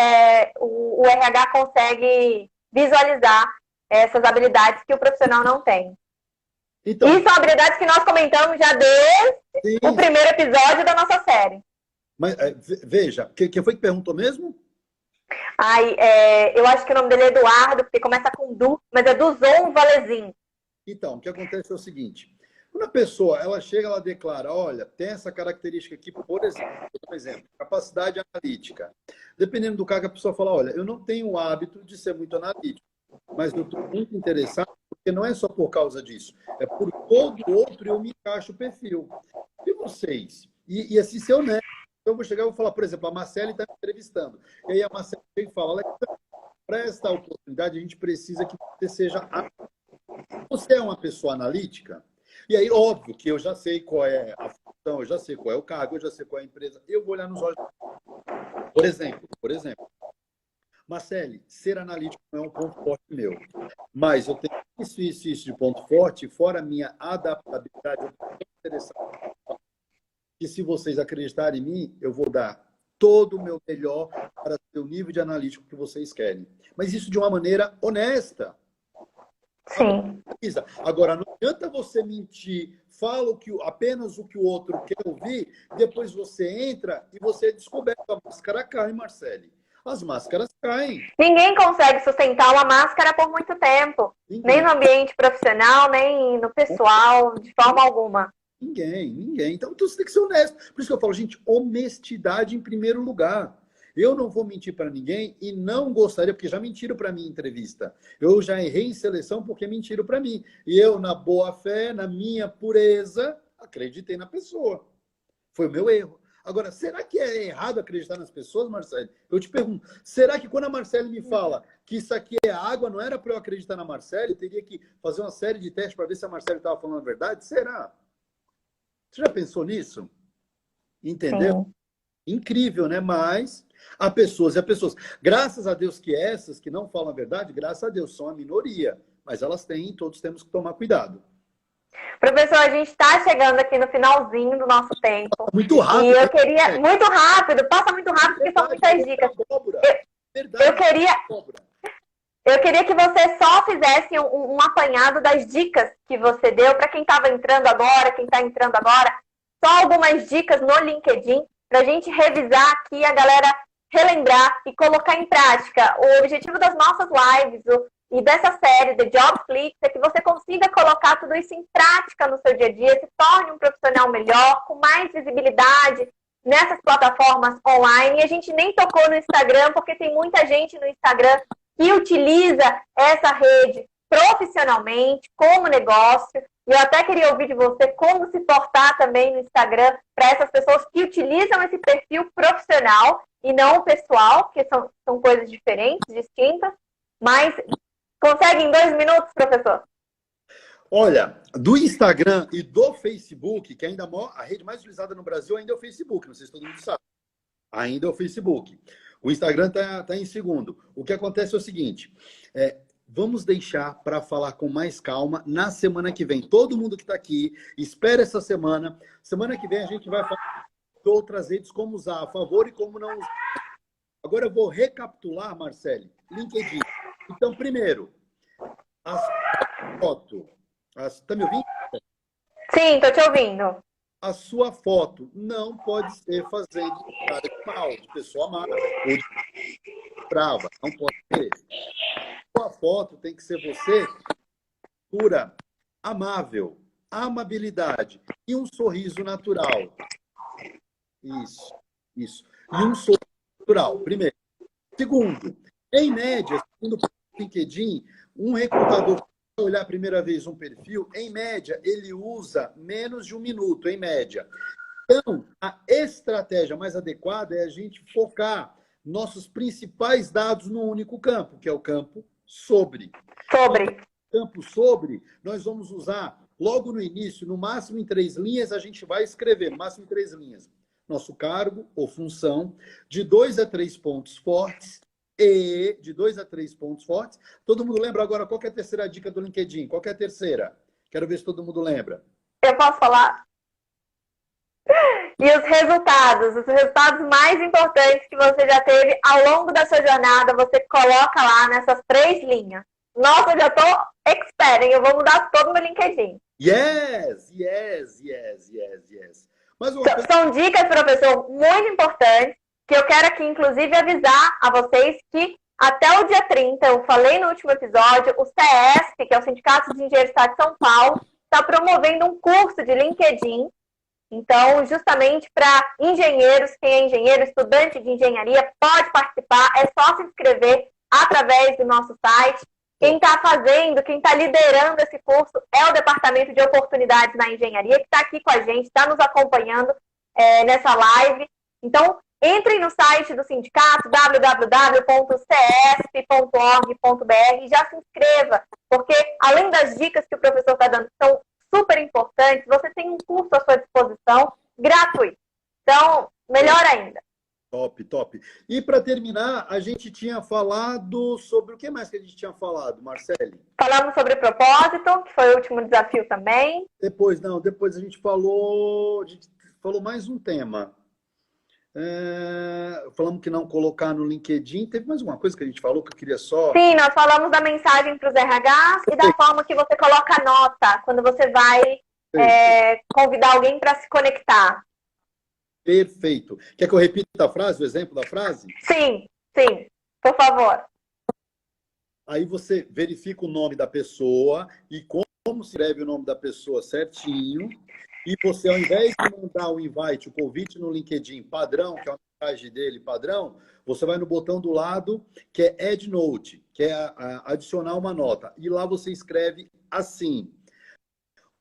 O RH consegue visualizar essas habilidades que o profissional não tem. Então, e são habilidades que nós comentamos já desde o primeiro episódio da nossa série. Mas veja, quem foi que perguntou mesmo? Eu acho que o nome dele é Eduardo, porque começa com Du, mas é Duzon Valezin. Então, o que acontece é o seguinte, quando a pessoa, ela chega, ela declara, olha, tem essa característica aqui, por exemplo, capacidade analítica. Dependendo do cargo, a pessoa fala, olha, eu não tenho o hábito de ser muito analítico, mas eu estou muito interessado, porque não é só por causa disso, é por todo outro eu me encaixo o perfil. E vocês? E assim, ser honesto. Então, eu vou chegar e vou falar, por exemplo, a Marcele está me entrevistando. E aí a Marcele vem e fala, para esta oportunidade, a gente precisa que você seja... Você é uma pessoa analítica? E aí, óbvio que eu já sei qual é a função, eu já sei qual é o cargo, eu já sei qual é a empresa. Eu vou olhar nos olhos. Por exemplo, Marcele, ser analítico não é um ponto forte meu. Mas eu tenho isso de ponto forte, fora a minha adaptabilidade, eu estou interessado. E se vocês acreditarem em mim, eu vou dar todo o meu melhor para ter o nível de analítico que vocês querem. Mas isso de uma maneira honesta. Sim. Agora, não adianta você mentir, fala apenas o que o outro quer ouvir, depois você entra e você descobre que a máscara cai, Marcele. As máscaras caem. Ninguém consegue sustentar uma máscara por muito tempo. Ninguém. Nem no ambiente profissional, nem no pessoal, de forma alguma. Ninguém. Então você tem que ser honesto. Por isso que eu falo, gente, honestidade em primeiro lugar. Eu não vou mentir para ninguém e não gostaria, porque já mentiram para mim em entrevista. Eu já errei em seleção porque mentiram para mim. E eu, na boa fé, na minha pureza, acreditei na pessoa. Foi o meu erro. Agora, será que é errado acreditar nas pessoas, Marcele? Eu te pergunto, será que quando a Marcele me fala que isso aqui é água, não era para eu acreditar na Marcele? Eu teria que fazer uma série de testes para ver se a Marcele estava falando a verdade? Será? Você já pensou nisso? Entendeu? Sim. Incrível, né? Mas há pessoas e há pessoas. Graças a Deus que essas que não falam a verdade, graças a Deus, são a minoria. Mas elas têm, todos temos que tomar cuidado. Professor, a gente está chegando aqui no finalzinho do nosso tempo. Muito rápido. E eu queria... Muito rápido, passa muito rápido, porque são muitas dicas. Eu queria que você só fizesse um apanhado das dicas que você deu para quem estava entrando agora, quem está entrando agora. Só algumas dicas no LinkedIn para a gente revisar aqui, a galera relembrar e colocar em prática. O objetivo das nossas lives e dessa série, The Jobflix, é que você consiga colocar tudo isso em prática no seu dia a dia, se torne um profissional melhor, com mais visibilidade nessas plataformas online. E a gente nem tocou no Instagram, porque tem muita gente no Instagram que utiliza essa rede profissionalmente, como negócio. E eu até queria ouvir de você como se portar também no Instagram para essas pessoas que utilizam esse perfil profissional e não o pessoal, porque são coisas diferentes, distintas. Mas consegue em 2 minutos, professor? Olha, do Instagram e do Facebook, que ainda a rede mais utilizada no Brasil ainda é o Facebook, não sei se todo mundo sabe. Ainda é o Facebook. O Instagram está em segundo. O que acontece é o seguinte, vamos deixar para falar com mais calma na semana que vem. Todo mundo que está aqui, espera essa semana. Semana que vem a gente vai falar de outras redes, como usar a favor e como não usar. Agora eu vou recapitular, Marcele, LinkedIn. Então, primeiro, a foto. Está me ouvindo? Sim, estou te ouvindo. A sua foto não pode ser fazendo cara de mal, de pessoa má ou de brava. Não pode ser. A sua foto tem que ser você pura, amável, amabilidade e um sorriso natural. Isso. E um sorriso natural, primeiro. Segundo, em média, segundo o LinkedIn, um recrutador que olhar a primeira vez um perfil, em média, ele usa menos de 1 minuto, em média. Então, a estratégia mais adequada é a gente focar nossos principais dados num único campo, que é o campo sobre. Campo sobre, nós vamos usar logo no início, no máximo em 3 linhas, a gente vai escrever, no máximo em 3 linhas, nosso cargo ou função, de 2 a 3 pontos fortes, e de 2 a 3 pontos fortes. Todo mundo lembra agora qual que é a terceira dica do LinkedIn? Qual que é a terceira? Quero ver se todo mundo lembra. Eu posso falar? E os resultados mais importantes que você já teve ao longo da sua jornada, você coloca lá nessas 3 linhas. Nossa, eu já tô expert, hein? Eu vou mudar todo o meu LinkedIn. Yes. Mas São dicas, professor, muito importantes, que eu quero aqui, inclusive, avisar a vocês que até o dia 30, eu falei no último episódio, o CESP, que é o Sindicato de Engenheiros do Estado de São Paulo, está promovendo um curso de LinkedIn. Então, justamente para engenheiros, quem é engenheiro, estudante de engenharia, pode participar, é só se inscrever através do nosso site. Quem está fazendo, quem está liderando esse curso é o Departamento de Oportunidades na Engenharia, que está aqui com a gente, está nos acompanhando nessa live. Então, entrem no site do sindicato, www.cesp.org.br, e já se inscreva, porque além das dicas que o professor está dando, que são super importantes, você tem um curso à sua disposição, gratuito. Então, melhor ainda. Top. E para terminar, a gente tinha falado sobre... O que mais que a gente tinha falado, Marcele? Falamos sobre propósito, que foi o último desafio também. Depois a gente falou mais um tema. Falamos que não colocar no LinkedIn. Teve mais alguma coisa que a gente falou que eu queria só... Sim, nós falamos da mensagem para os RHs e da forma que você coloca a nota quando você vai convidar alguém para se conectar. Perfeito. Quer que eu repita a frase, o exemplo da frase? Sim, por favor. Aí você verifica o nome da pessoa e como se escreve o nome da pessoa certinho. E você, ao invés de mandar o invite, o convite no LinkedIn padrão, que é a mensagem dele padrão, você vai no botão do lado, que é Add Note, que é adicionar uma nota. E lá você escreve assim.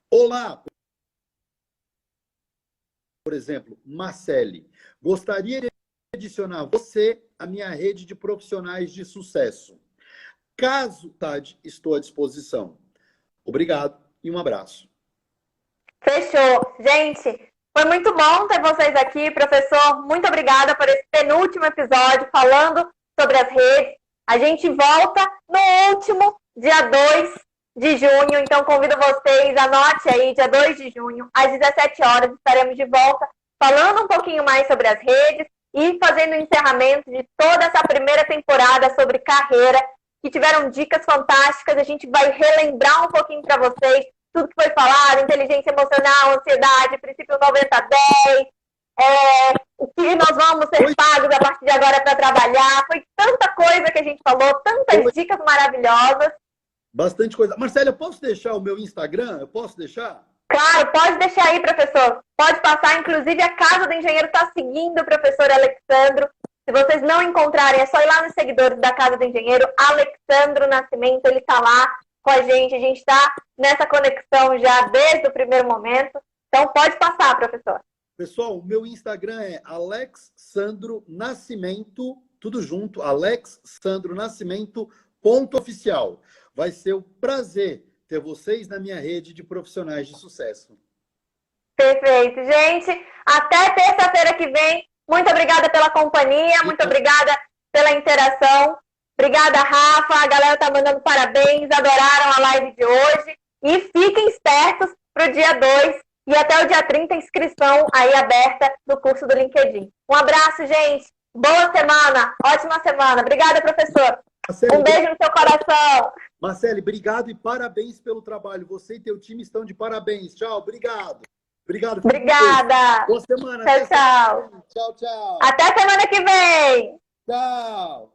Olá, por exemplo, Marcele, gostaria de adicionar você à minha rede de profissionais de sucesso. Caso, Tade, estou à disposição. Obrigado e um abraço. Fechou. Gente, foi muito bom ter vocês aqui, professor. Muito obrigada por esse penúltimo episódio falando sobre as redes. A gente volta no último dia 2 de junho, então convido vocês, anote aí, dia 2 de junho, às 17 horas, estaremos de volta falando um pouquinho mais sobre as redes e fazendo o encerramento de toda essa primeira temporada sobre carreira, que tiveram dicas fantásticas, a gente vai relembrar um pouquinho para vocês tudo que foi falado, inteligência emocional, ansiedade, princípio 90-10, o que nós vamos ser pagos a partir de agora para trabalhar, foi tanta coisa que a gente falou, tantas dicas maravilhosas. Bastante coisa. Marcela, eu posso deixar o meu Instagram? Eu posso deixar? Claro, pode deixar aí, professor. Pode passar. Inclusive, a Casa do Engenheiro está seguindo o professor Alexandro. Se vocês não encontrarem, é só ir lá nos seguidores da Casa do Engenheiro. Alexandro Nascimento, ele está lá com a gente. A gente está nessa conexão já desde o primeiro momento. Então, pode passar, professor. Pessoal, o meu Instagram é Alexandro Nascimento, tudo junto, Alexandro Nascimento, _oficial. Vai ser um prazer ter vocês na minha rede de profissionais de sucesso. Perfeito. Gente, até terça-feira que vem. Muito obrigada pela companhia, muito obrigada pela interação. Obrigada, Rafa. A galera tá mandando parabéns, adoraram a live de hoje. E fiquem espertos para o dia 2 e até o dia 30, inscrição aí aberta do curso do LinkedIn. Um abraço, gente. Boa semana, ótima semana. Obrigada, professor. Marcele, um beijo no seu coração. Marcele, obrigado e parabéns pelo trabalho. Você e teu time estão de parabéns. Tchau, obrigado. Obrigado. Obrigada. Boa semana. Tchau, tchau. Tchau, tchau. Até semana que vem. Tchau.